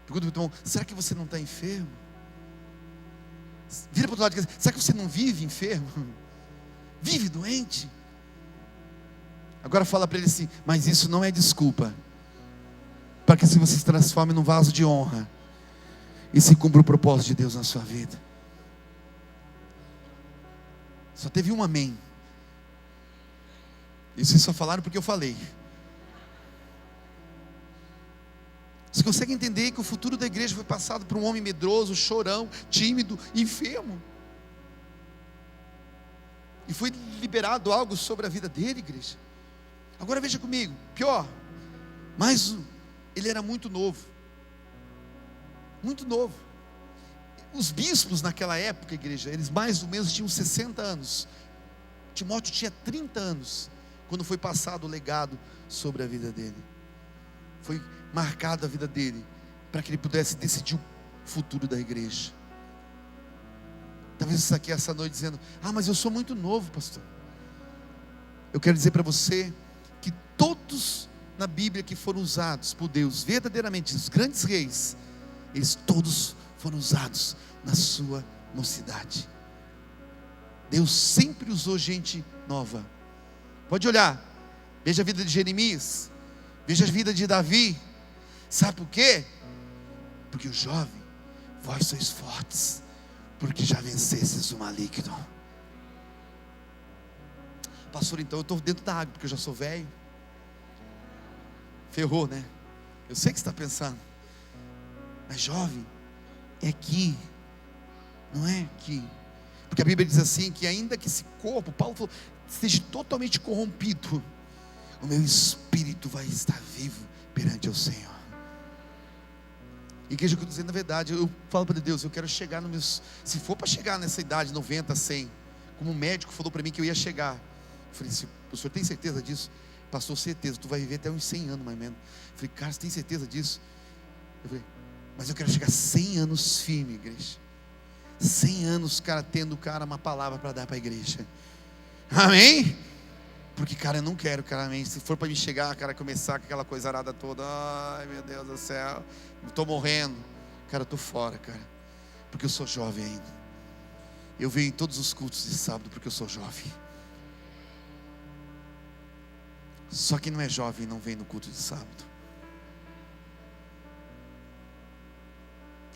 Pergunta para o teu irmão: será que você não está enfermo? Vira para o outro lado e diz: será que você não vive enfermo? Vive doente? Agora fala para ele assim: mas isso não é desculpa para que você se transforme num vaso de honra e se cumpra o propósito de Deus na sua vida. Só teve um amém. E vocês só falaram porque eu falei. Você consegue entender que o futuro da igreja foi passado por um homem medroso, chorão, tímido, enfermo? E foi liberado algo sobre a vida dele, igreja. Agora veja comigo, pior, mas ele era muito novo. Muito novo. Os bispos naquela época, igreja, eles mais ou menos tinham 60 anos. Timóteo tinha 30 anos, quando foi passado o legado sobre a vida dele. Foi marcado a vida dele, para que ele pudesse decidir o futuro da igreja. Talvez você está aqui essa noite dizendo: mas eu sou muito novo, pastor. Eu quero dizer para você, que todos na Bíblia que foram usados por Deus, verdadeiramente, os grandes reis, eles todos foram usados na sua mocidade. Deus sempre usou gente nova. Pode olhar, veja a vida de Jeremias, veja a vida de Davi. Sabe por quê? Porque o jovem, vós sois fortes, porque já vencestes o maligno. Pastor, então eu estou dentro da água, porque eu já sou velho. Ferrou, né? Eu sei o que você está pensando. Mas jovem, é aqui, não é aqui. Porque a Bíblia diz assim, que ainda que esse corpo, Paulo falou, esteja totalmente corrompido, o meu espírito vai estar vivo perante o Senhor. Igreja, que eu estou dizendo a verdade, eu falo para Deus, eu quero chegar nos meus, se for para chegar nessa idade, 90, 100, como um médico falou para mim que eu ia chegar. Eu falei: o senhor tem certeza disso? Pastor, certeza, tu vai viver até uns 100 anos mais ou menos. Eu falei: cara, você tem certeza disso? Eu falei: mas eu quero chegar 100 anos firme, igreja. 100 anos, cara, tendo, cara, uma palavra para dar para a igreja. Amém? Porque, cara, eu não quero, cara, amém. Se for para me chegar, cara, começar com aquela coisa arada toda, ai meu Deus do céu, estou morrendo, cara, eu estou fora, cara, porque eu sou jovem ainda. Eu venho em todos os cultos de sábado porque eu sou jovem. Só quem não é jovem não vem no culto de sábado.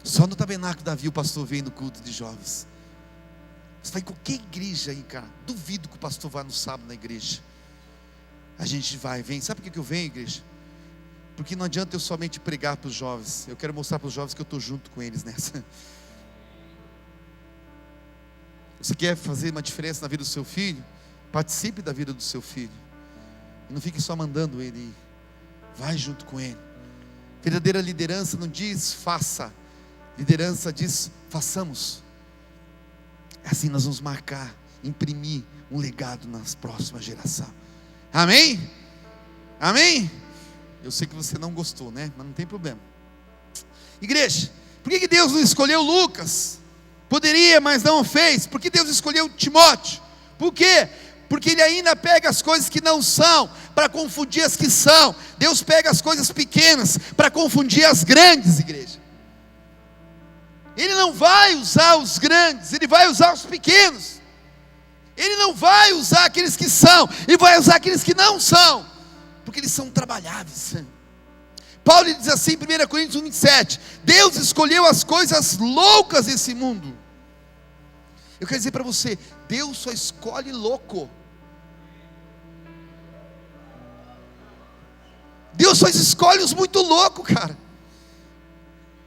Só no Tabernáculo Davi o pastor vem no culto de jovens. Você vai em qualquer igreja aí, cara, duvido que o pastor vá no sábado na igreja. A gente vai, vem. Sabe por que eu venho, igreja? Porque não adianta eu somente pregar para os jovens. Eu quero mostrar para os jovens que eu estou junto com eles nessa. Você quer fazer uma diferença na vida do seu filho? Participe da vida do seu filho. E não fique só mandando ele ir. Vai junto com ele. Verdadeira liderança não diz faça. Liderança diz façamos. Assim nós vamos marcar, imprimir um legado nas próximas gerações. Amém? Amém? Eu sei que você não gostou, né? Mas não tem problema. Igreja, por que Deus não escolheu Lucas? Poderia, mas não o fez. Por que Deus escolheu Timóteo? Por quê? Porque Ele ainda pega as coisas que não são, para confundir as que são. Deus pega as coisas pequenas, para confundir as grandes, igreja. Ele não vai usar os grandes, Ele vai usar os pequenos. Ele não vai usar aqueles que são, Ele vai usar aqueles que não são, porque eles são trabalháveis. Paulo diz assim em 1 Coríntios 1:27: Deus escolheu as coisas loucas desse mundo. Eu quero dizer para você, Deus só escolhe louco. Deus só escolhe os muito loucos, cara.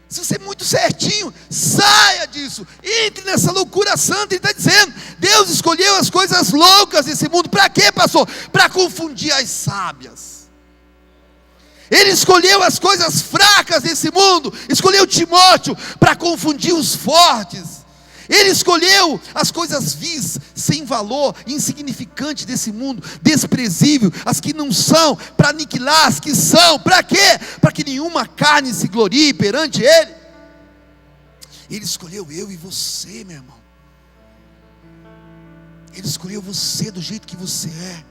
Se você é muito certinho, saia disso, entre nessa loucura santa. Ele está dizendo, Deus escolheu as coisas loucas desse mundo. Para quê, pastor? Para confundir as sábias. Ele escolheu as coisas fracas desse mundo, escolheu Timóteo para confundir os fortes. Ele escolheu as coisas vis, sem valor, insignificantes desse mundo, desprezível, as que não são, para aniquilar as que são. Para quê? Para que nenhuma carne se glorie perante Ele. Ele escolheu eu e você, meu irmão. Ele escolheu você do jeito que você é.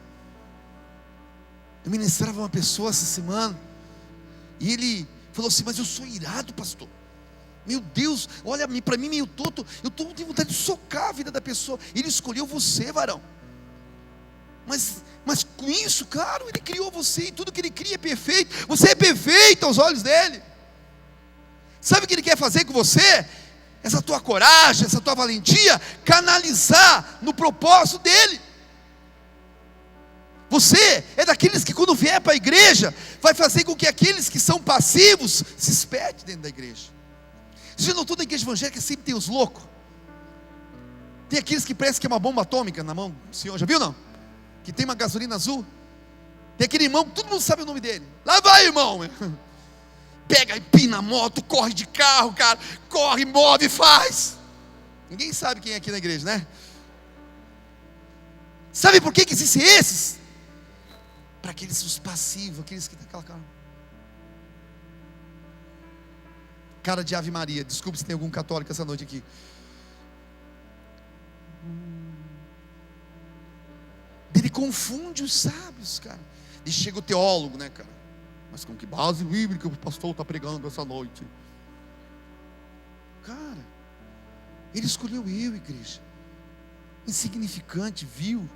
Eu ministrava uma pessoa essa semana, e ele falou assim, mas eu sou irado, pastor. Meu Deus, olha para mim meio tonto, eu tenho vontade de socar a vida da pessoa. Ele escolheu você, varão. Mas com isso, claro, Ele criou você, e tudo que Ele cria é perfeito. Você é perfeito aos olhos dEle. Sabe o que Ele quer fazer com você? Essa tua coragem, essa tua valentia, canalizar no propósito dEle. Você é daqueles que quando vier para a igreja, vai fazer com que aqueles que são passivos se espertem dentro da igreja. Você notou na igreja evangélica sempre tem os loucos? Tem aqueles que parecem que é uma bomba atômica na mão do Senhor, já viu não? Que tem uma gasolina azul. Tem aquele irmão que todo mundo sabe o nome dele. Lá vai, irmão. Pega, empina a moto, corre de carro, cara. Corre, move, faz. Ninguém sabe quem é aqui na igreja, né? Sabe por que existem esses? Para aqueles os passivos, aqueles que tem aquela cara de Ave Maria. Desculpe se tem algum católico essa noite aqui. Ele confunde os sábios, cara. E chega o teólogo, né, cara? Mas com que base bíblica o pastor está pregando essa noite? Cara, Ele escolheu eu, igreja. Insignificante, vil.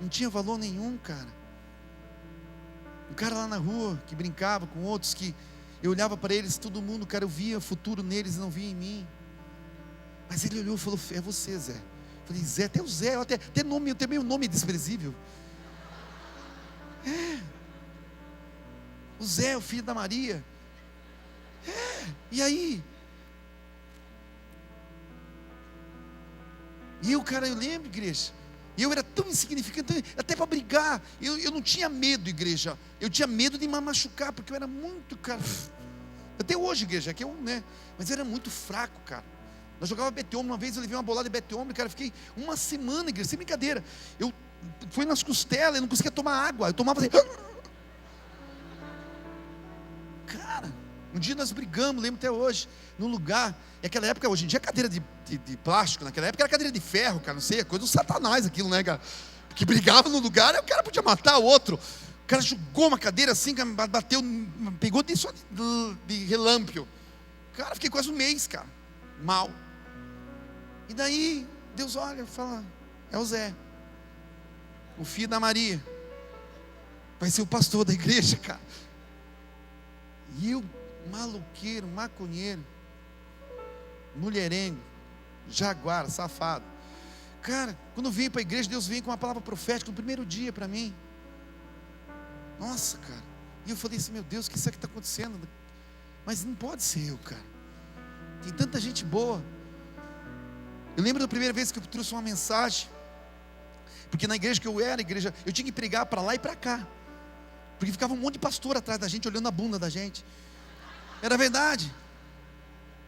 Não tinha valor nenhum, cara. Um cara lá na rua que brincava com outros, que eu olhava para eles, todo mundo, cara, eu via futuro neles e não via em mim. Mas ele olhou e falou, é você, Zé. Eu falei, Zé, até o Zé, até nome, eu tenho meio nome desprezível. O Zé, o filho da Maria. E aí? E eu, cara, eu lembro, igreja. E eu era tão insignificante, até para brigar, eu não tinha medo, igreja. Eu tinha medo de me machucar, porque eu era muito, cara. Até hoje, igreja, que eu, né? Mas eu era muito fraco, cara. Nós jogávamos bete-homem, uma vez eu levei uma bolada de bete-homem, cara, fiquei uma semana, igreja, sem brincadeira. Foi nas costelas, eu não conseguia tomar água, eu tomava assim. Cara, um dia nós brigamos, lembro até hoje, num lugar, e aquela época, hoje em dia é cadeira de plástico, naquela época era cadeira de ferro, cara, não sei, é coisa do satanás aquilo, né, cara, que brigava no lugar, aí o cara podia matar o outro, o cara jogou uma cadeira assim, bateu, pegou só de relâmpago, cara, fiquei quase um mês, cara, mal, e daí, Deus olha e fala: é o Zé, o filho da Maria, vai ser o pastor da igreja, cara. E eu, maluqueiro, maconheiro, mulherengo, jaguar, safado. Cara, quando eu vim para a igreja, Deus veio com uma palavra profética no primeiro dia para mim. Nossa, cara. E eu falei assim: meu Deus, o que isso aqui está acontecendo? Mas não pode ser eu, cara. Tem tanta gente boa. Eu lembro da primeira vez que eu trouxe uma mensagem, porque na igreja que eu era, eu tinha que pregar para lá e para cá, porque ficava um monte de pastor atrás da gente, olhando a bunda da gente. Era verdade.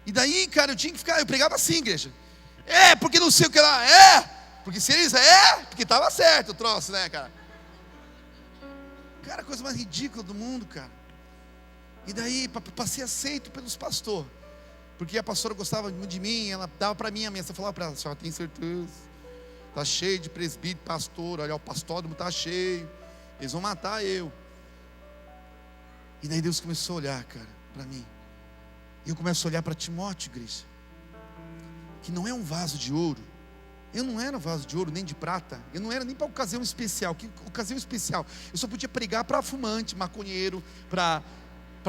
E daí, cara, eu pregava assim, igreja. Porque não sei o que lá. Porque se eles porque estava certo o troço, né, cara? Cara, a coisa mais ridícula do mundo, cara. E daí, para ser aceito pelos pastores, porque a pastora gostava muito de mim, ela dava para mim a mensagem, falava para ela: a senhora tem certeza? Está cheio de presbítero, pastor, olha, o pastódromo está cheio, eles vão matar eu. E daí Deus começou a olhar, cara, para mim. E eu começo a olhar para Timóteo, igreja, que não é um vaso de ouro. Eu não era um vaso de ouro, nem de prata. Eu não era nem para ocasião especial. Que ocasião especial? Eu só podia pregar para fumante, maconheiro, para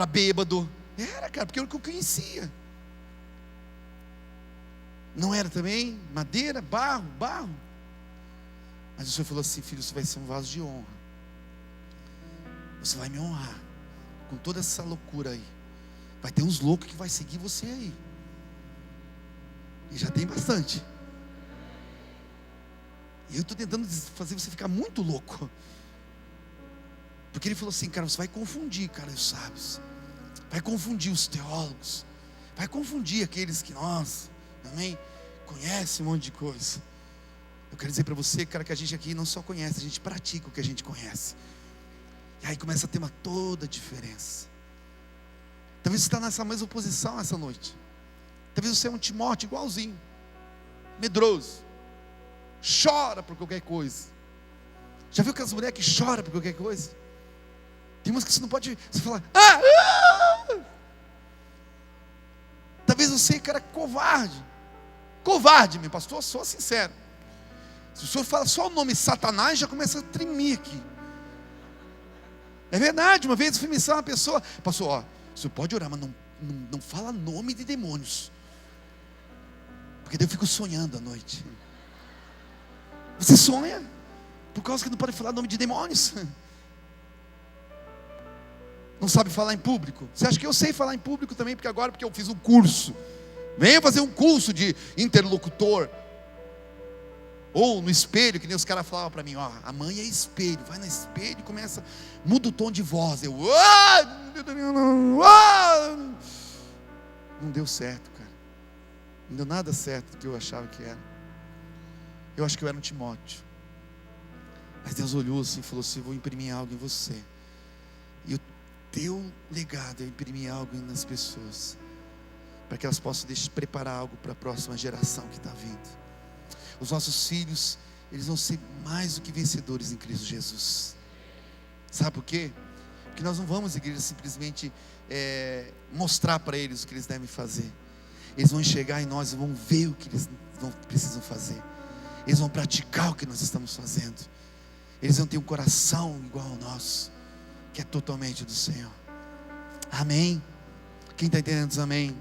bêbado. Era, cara, porque era o que eu conhecia. Não era também madeira, barro. Mas o Senhor falou assim: filho, você vai ser um vaso de honra. Você vai me honrar com toda essa loucura aí. Vai ter uns loucos que vai seguir você aí. E já tem bastante. E eu estou tentando fazer você ficar muito louco. Porque ele falou assim: cara, você vai confundir, cara, os sábios. Vai confundir os teólogos. Vai confundir aqueles que nós, amém, conhece um monte de coisa. Eu quero dizer para você, cara, que a gente aqui não só conhece, a gente pratica o que a gente conhece. E aí começa a ter toda a diferença. Talvez você está nessa mesma posição essa noite. Talvez você é um Timóteo igualzinho, medroso, chora por qualquer coisa. Já viu aquelas mulheres que choram por qualquer coisa? Tem umas que você não pode, você fala: Talvez você, cara, covarde, meu pastor, sou sincero. Se o senhor fala só o nome Satanás, já começa a tremer aqui. É verdade. Uma vez eu fui ministrar uma pessoa: pastor, o senhor pode orar, mas não fala nome de demônios, porque daí eu fico sonhando à noite. Você sonha por causa que não pode falar nome de demônios? Não sabe falar em público? Você acha que eu sei falar em público também? Porque eu fiz um curso. Venha fazer um curso de interlocutor. Ou no espelho, que nem os caras falavam para mim: a mãe é espelho. Vai no espelho e começa, muda o tom de voz. Não deu certo, cara. Não deu nada certo do que eu achava que era. Eu acho que eu era um Timóteo. Mas Deus olhou assim e falou assim: vou imprimir algo em você. E o teu legado é imprimir algo nas pessoas, para que elas possam preparar algo para a próxima geração que está vindo. Os nossos filhos, eles vão ser mais do que vencedores em Cristo Jesus. Sabe por quê? Porque nós não vamos, igreja, simplesmente mostrar para eles o que eles devem fazer. Eles vão enxergar em nós e vão ver o que eles precisam fazer. Eles vão praticar o que nós estamos fazendo. Eles vão ter um coração igual ao nosso, que é totalmente do Senhor. Amém? Quem está entendendo diz amém?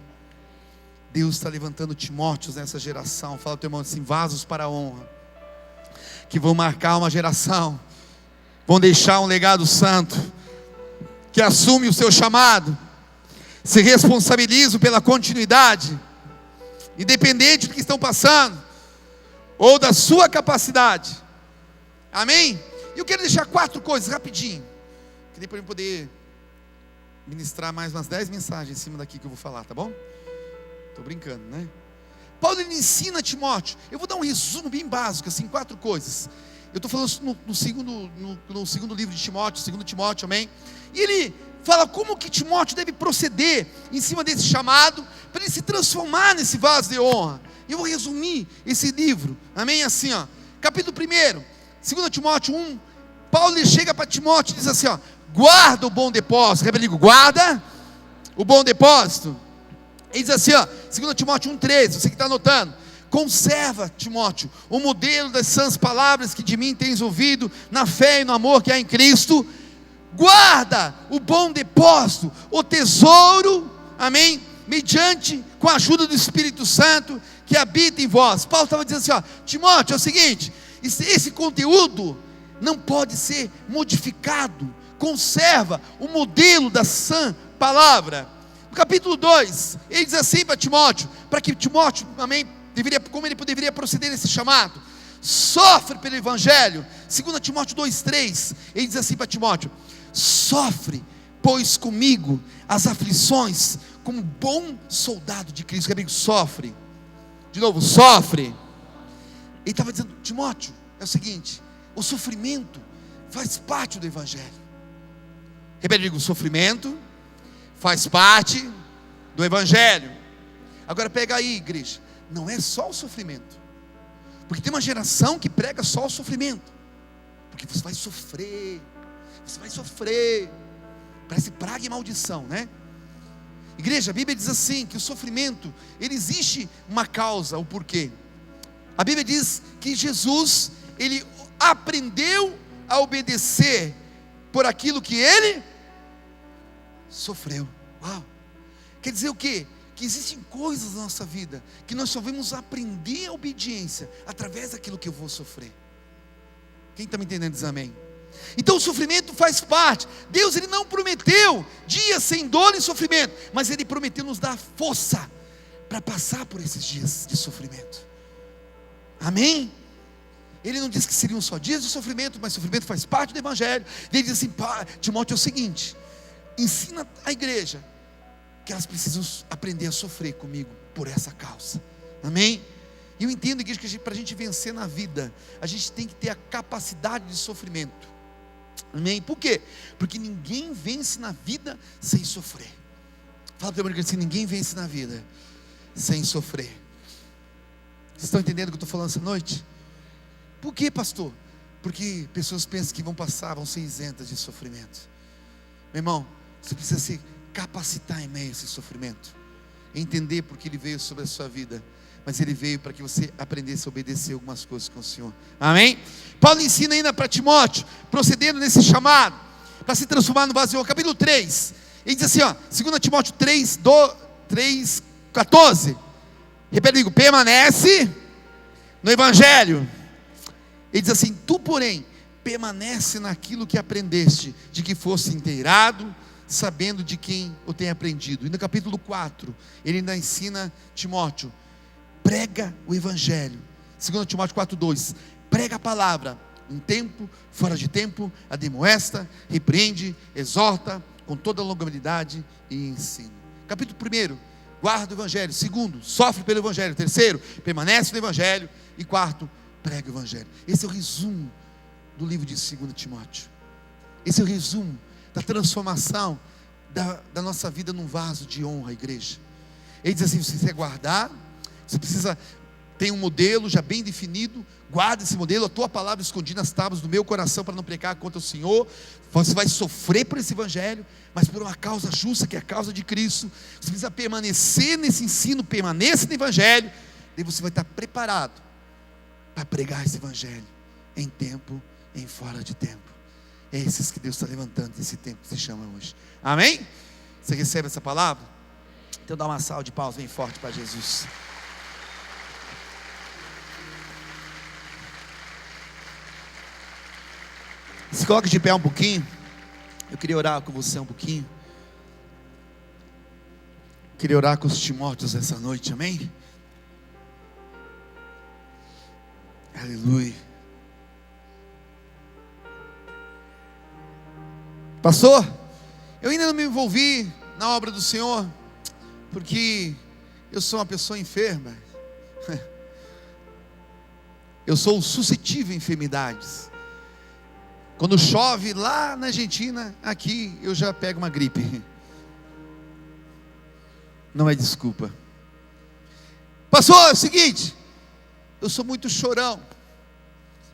Deus está levantando Timóteos nessa geração. Fala ao teu irmão assim: vasos para a honra, que vão marcar uma geração, vão deixar um legado santo, que assume o seu chamado, se responsabilizam pela continuidade, independente do que estão passando, ou da sua capacidade. Amém? E eu quero deixar 4 coisas rapidinho, que nem para eu poder ministrar mais umas 10 mensagens em cima daqui que eu vou falar, tá bom? Estou brincando, né? Paulo, ele ensina Timóteo. Eu vou dar um resumo bem básico, assim, 4 coisas. Eu estou falando no segundo livro de Timóteo, 2 Timóteo, amém? E ele fala como que Timóteo deve proceder em cima desse chamado, para ele se transformar nesse vaso de honra. Eu vou resumir esse livro, amém? Assim, capítulo 1, 2 Timóteo 1, Paulo, ele chega para Timóteo e diz assim, guarda o bom depósito. Repete comigo: guarda o bom depósito. Ele diz assim, 2 Timóteo 1,13, você que está anotando: conserva, Timóteo, o modelo das sãs palavras que de mim tens ouvido, na fé e no amor que há em Cristo. Guarda o bom depósito, o tesouro, amém, mediante, com a ajuda do Espírito Santo, que habita em vós. Paulo estava dizendo assim, ó, Timóteo, é o seguinte, esse conteúdo não pode ser modificado, conserva o modelo da sã palavra. No capítulo 2, ele diz assim para Timóteo, para que Timóteo, amém, como ele deveria proceder nesse chamado: sofre pelo Evangelho. 2 Timóteo 2,3, ele diz assim para Timóteo: sofre, pois comigo as aflições, como bom soldado de Cristo. Amigo, sofre, de novo, sofre. Ele estava dizendo, Timóteo, é o seguinte, o sofrimento faz parte do Evangelho. Repete, digo, o sofrimento faz parte do Evangelho. Agora pega aí, igreja, não é só o sofrimento, porque tem uma geração que prega só o sofrimento, porque você vai sofrer, parece praga e maldição, né? Igreja, a Bíblia diz assim, que o sofrimento, ele existe uma causa, o porquê. A Bíblia diz que Jesus, ele aprendeu a obedecer por aquilo que ele sofreu. Uau! Quer dizer o quê? Que existem coisas na nossa vida que nós só vamos aprender a obediência através daquilo que eu vou sofrer. Quem está me entendendo diz amém. Então o sofrimento faz parte. Deus, ele não prometeu dias sem dor e sofrimento, mas ele prometeu nos dar força para passar por esses dias de sofrimento. Amém? Ele não disse que seriam só dias de sofrimento, mas sofrimento faz parte do Evangelho. Ele diz assim, Timóteo, é o seguinte, ensina a igreja que elas precisam aprender a sofrer comigo por essa causa. Amém? E eu entendo, igreja, que para a gente vencer na vida, a gente tem que ter a capacidade de sofrimento. Amém? Por quê? Porque ninguém vence na vida sem sofrer. Fala para o irmão assim, ninguém vence na vida sem sofrer. Vocês estão entendendo o que eu estou falando essa noite? Por quê, pastor? Porque pessoas pensam que vão ser isentas de sofrimento. Meu irmão, você precisa se capacitar em meio a esse sofrimento, entender porque ele veio sobre a sua vida, mas ele veio para que você aprendesse a obedecer algumas coisas com o Senhor. Amém? Paulo ensina ainda para Timóteo, procedendo nesse chamado, para se transformar no vaso de ouro. Capítulo 3, ele diz assim, ó, 2 Timóteo 3:14, repete comigo, permanece no Evangelho. Ele diz assim, tu porém, permanece naquilo que aprendeste, de que fosse inteirado, sabendo de quem o tem aprendido. E no capítulo 4, ele ainda ensina Timóteo, prega o Evangelho. 2 Timóteo 4:2, prega a palavra, em tempo, fora de tempo, admoesta, repreende, exorta, com toda longanimidade e ensino. Capítulo 1, guarda o Evangelho. 2, sofre pelo Evangelho. 3, permanece no Evangelho. E 4, prega o Evangelho. Esse é o resumo do livro de 2 Timóteo. Esse é o resumo da transformação da nossa vida num vaso de honra, igreja. Ele diz assim, você precisa guardar, você precisa ter um modelo já bem definido, guarda esse modelo, a tua palavra escondida nas tábuas do meu coração, para não pecar contra o Senhor. Você vai sofrer por esse Evangelho, mas por uma causa justa, que é a causa de Cristo. Você precisa permanecer nesse ensino, permaneça no Evangelho, e você vai estar preparado para pregar esse Evangelho, em tempo, em fora de tempo. É esses que Deus está levantando nesse tempo que se chama hoje. Amém? Você recebe essa palavra? Então dá uma salva de palmas bem forte para Jesus. Se coloca de pé um pouquinho. Eu queria orar com você um pouquinho. Eu queria orar com os Timóteos essa noite, amém? Aleluia. Pastor, eu ainda não me envolvi na obra do Senhor, porque eu sou uma pessoa enferma. Eu sou suscetível a enfermidades. Quando chove lá na Argentina, aqui eu já pego uma gripe. Não é desculpa. Pastor, é o seguinte, eu sou muito chorão,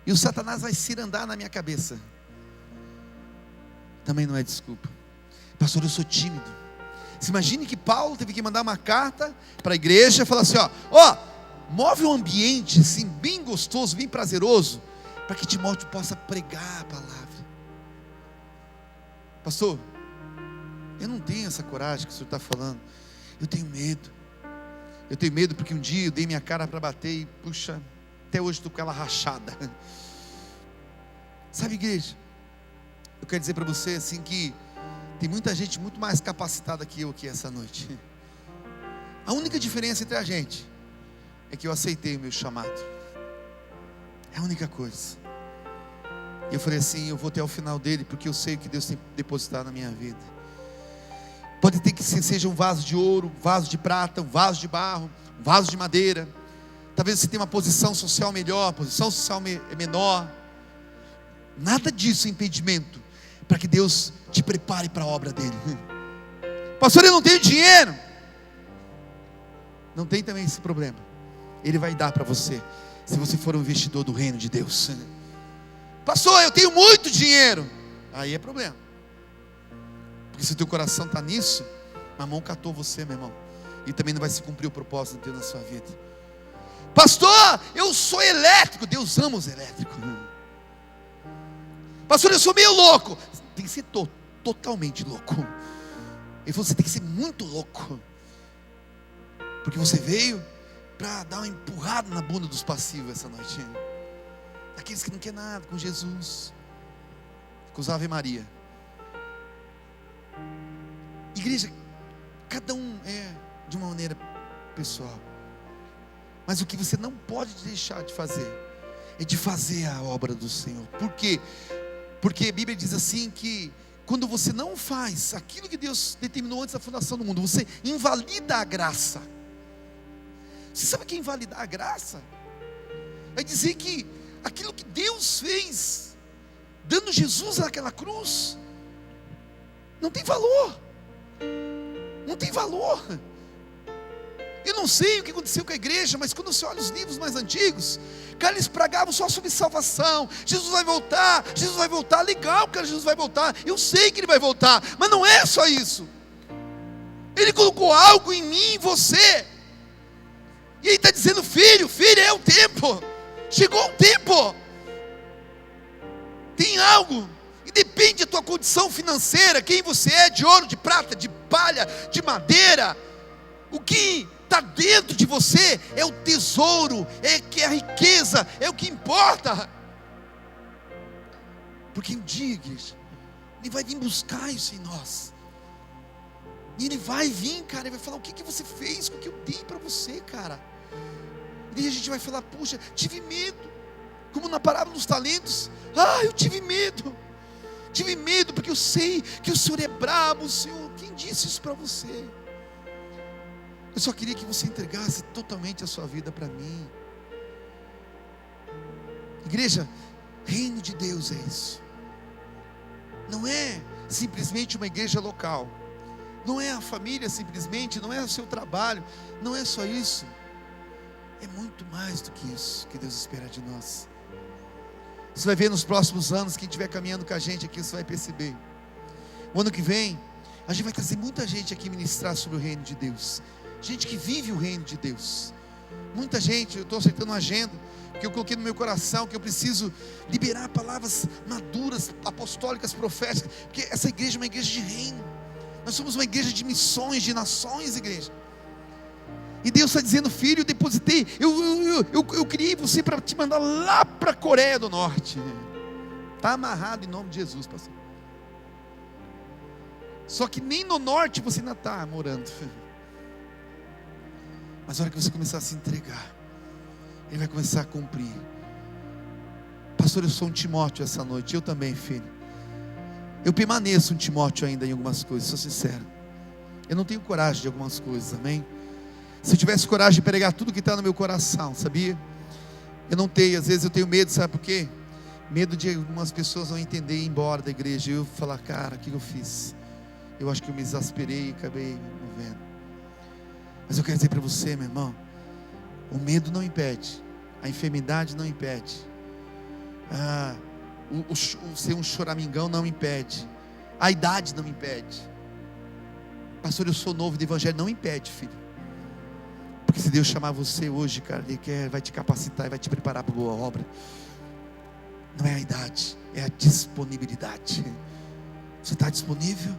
e o Satanás vai cirandar na minha cabeça. Também não é desculpa. Pastor, eu sou tímido. Se imagine que Paulo teve que mandar uma carta para a igreja e falar assim, ó, Move um ambiente assim, bem gostoso, bem prazeroso, para que Timóteo possa pregar a palavra. Pastor, eu não tenho essa coragem que o senhor está falando. Eu tenho medo. Eu tenho medo porque um dia eu dei minha cara para bater e, puxa, até hoje estou com ela rachada. Sabe, igreja, eu quero dizer para você assim que tem muita gente muito mais capacitada que eu aqui essa noite. A única diferença entre a gente é que eu aceitei o meu chamado. É a única coisa. E eu falei assim, eu vou até o final dele, porque eu sei o que Deus tem depositado na minha vida. Pode ter que seja um vaso de ouro, um vaso de prata, um vaso de barro, um vaso de madeira. Talvez você tenha uma posição social melhor, posição social menor. Nada disso é impedimento para que Deus te prepare para a obra dele. Pastor, eu não tenho dinheiro. Não tem também esse problema. Ele vai dar para você, se você for um investidor do reino de Deus. Pastor, eu tenho muito dinheiro. Aí é problema. Porque se o teu coração está nisso, Mamão catou você, meu irmão, e também não vai se cumprir o propósito de Deus na sua vida. Pastor, eu sou elétrico. Deus ama os elétricos. Pastor, eu sou meio louco. Tem que ser totalmente louco. Ele falou, você tem que ser muito louco, porque você veio para dar uma empurrada na bunda dos passivos essa noite. Aqueles que não querem nada com Jesus, com os Ave Maria. Igreja, cada um é de uma maneira pessoal, mas o que você não pode deixar de fazer é de fazer a obra do Senhor. Por quê? Porque a Bíblia diz assim que quando você não faz aquilo que Deus determinou antes da fundação do mundo, você invalida a graça. Você sabe o que é invalidar a graça? É dizer que aquilo que Deus fez, dando Jesus naquela cruz, não tem valor. Não tem valor. Eu não sei o que aconteceu com a igreja, mas quando você olha os livros mais antigos, cara, eles pregavam só sobre salvação. Jesus vai voltar, Jesus vai voltar. Legal, cara, Jesus vai voltar. Eu sei que Ele vai voltar, mas não é só isso. Ele colocou algo em mim, em você. E Ele está dizendo, filho, é o tempo. Chegou o tempo. Tem algo. E depende da tua condição financeira, quem você é, de ouro, de prata, de palha, de madeira. O que está dentro de você é o tesouro, é a riqueza, é o que importa. Porque um dia, igreja, Ele vai vir buscar isso em nós. E Ele vai vir, cara, Ele vai falar, o que você fez com o que eu dei para você, cara? E a gente vai falar, puxa, tive medo. Como na parábola dos talentos. Eu tive medo. Tive medo porque eu sei que o Senhor é brabo. O Senhor, quem disse isso para você? Eu só queria que você entregasse totalmente a sua vida para mim. Igreja, reino de Deus é isso. Não é simplesmente uma igreja local. Não é a família simplesmente, não é o seu trabalho. Não é só isso. É muito mais do que isso que Deus espera de nós. Você vai ver nos próximos anos, quem estiver caminhando com a gente aqui, você vai perceber. O ano que vem, a gente vai trazer muita gente aqui ministrar sobre o reino de Deus. Gente que vive o reino de Deus. Muita gente, eu estou acertando uma agenda, porque eu coloquei no meu coração que eu preciso liberar palavras maduras, apostólicas, proféticas, porque essa igreja é uma igreja de reino. Nós somos uma igreja de missões, de nações, igreja. E Deus está dizendo, filho, eu depositei, eu criei você para te mandar lá para a Coreia do Norte. Está amarrado em nome de Jesus, pastor. Só que nem no norte você ainda está morando. Mas a hora que você começar a se entregar, Ele vai começar a cumprir. Pastor, eu sou um Timóteo essa noite. Eu também, filho. Eu permaneço um Timóteo ainda em algumas coisas, sou sincero. Eu não tenho coragem de algumas coisas, amém? Se eu tivesse coragem de pregar tudo que está no meu coração, sabia? Eu não tenho, às vezes eu tenho medo, sabe por quê? Medo de algumas pessoas não entenderem e ir embora da igreja. E eu falar, cara, o que eu fiz? Eu acho que eu me exasperei e acabei não vendo. Mas eu quero dizer para você, meu irmão, o medo não impede, a enfermidade não impede, o ser um choramingão não impede, a idade não impede. Pastor, eu sou novo do evangelho, não impede, filho. Porque se Deus chamar você hoje, cara, Ele vai te capacitar e vai te preparar para boa obra. Não é a idade, é a disponibilidade. Você está disponível?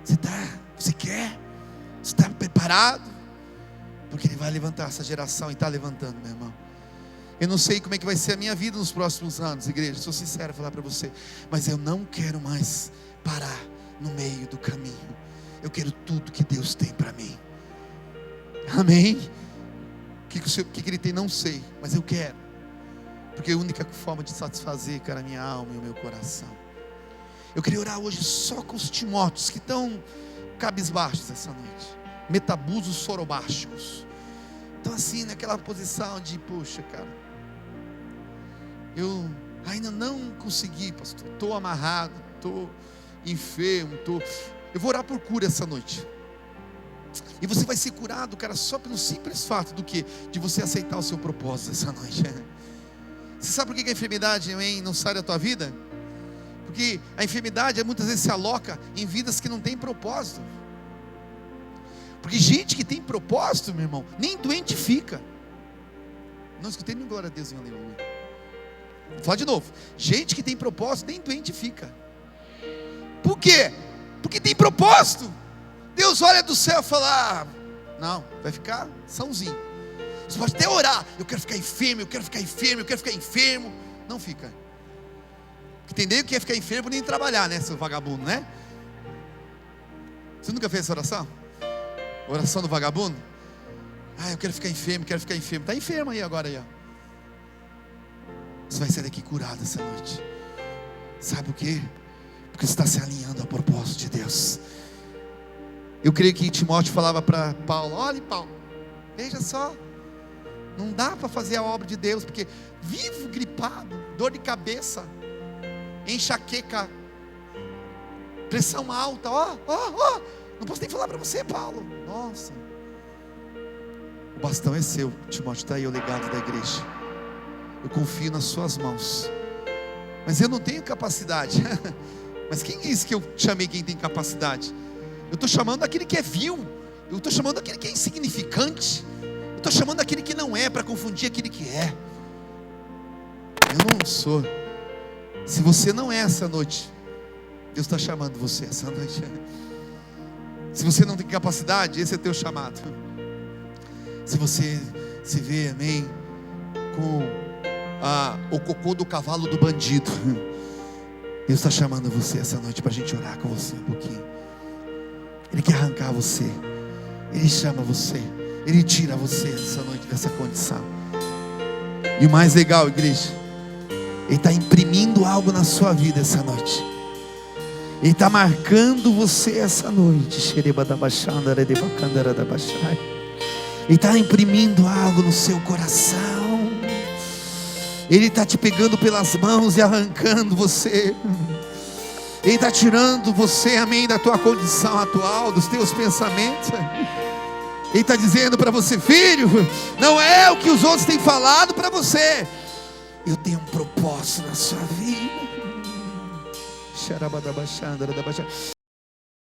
Você quer? Você está preparado? Porque Ele vai levantar essa geração e está levantando, meu irmão. Eu não sei como é que vai ser a minha vida nos próximos anos, igreja. Sou sincero falar para você, mas eu não quero mais parar no meio do caminho. Eu quero tudo que Deus tem para mim. Amém? O que Ele tem, não sei, mas eu quero. Porque é a única forma de satisfazer, cara, a minha alma e o meu coração. Eu queria orar hoje só com os Timóteos que estão cabisbaixos essa noite, metabusos sorobásticos. Então assim, naquela posição de, poxa, cara, eu ainda não consegui, pastor, estou amarrado, estou enfermo, eu vou orar por cura essa noite. E você vai ser curado, cara, só pelo simples fato de você aceitar o seu propósito essa noite. Você sabe por que a enfermidade não sai da tua vida? Porque a enfermidade muitas vezes se aloca em vidas que não têm propósito. Porque gente que tem propósito, meu irmão, nem doente fica. Não escutei nem glória a Deus, meu aleluia. Vou falar de novo. Gente que tem propósito, nem doente fica. Por quê? Porque tem propósito. Deus olha do céu e fala: não, vai ficar sãozinho. Você pode até orar: eu quero ficar enfermo, eu quero ficar enfermo, eu quero ficar enfermo. Não fica. Entendeu que é ficar enfermo nem trabalhar, né, seu vagabundo, né? Você nunca fez essa oração? Oração do vagabundo? Eu quero ficar enfermo, quero ficar enfermo. Está enfermo aí agora aí, ó. Você vai sair daqui curado essa noite. Sabe por quê? Porque você está se alinhando ao propósito de Deus. Eu creio que Timóteo falava para Paulo: olha, Paulo, veja só, não dá para fazer a obra de Deus, porque vivo gripado, dor de cabeça, enxaqueca, pressão alta, não posso nem falar para você, Paulo. Nossa, o bastão é seu, Timóteo, está aí o legado da igreja. Eu confio nas suas mãos, mas eu não tenho capacidade. Mas quem disse que eu chamei quem tem capacidade? Eu estou chamando aquele que é vil, eu estou chamando aquele que é insignificante, eu estou chamando aquele que não é, para confundir aquele que é. Eu não sou. Se você não é essa noite, Deus está chamando você essa noite. Se você não tem capacidade, esse é teu chamado. Se você se vê, amém, com o cocô do cavalo do bandido, Deus está chamando você essa noite para a gente orar com você um pouquinho. Ele quer arrancar você, Ele chama você, Ele tira você essa noite dessa condição. E o mais legal, igreja, Ele está imprimindo algo na sua vida essa noite. Ele está marcando você essa noite. Ele está imprimindo algo no seu coração. Ele está te pegando pelas mãos e arrancando você. Ele está tirando você, amém, da tua condição atual, dos teus pensamentos. Ele está dizendo para você: filho, não é o que os outros têm falado para você. Eu tenho um propósito na sua vida.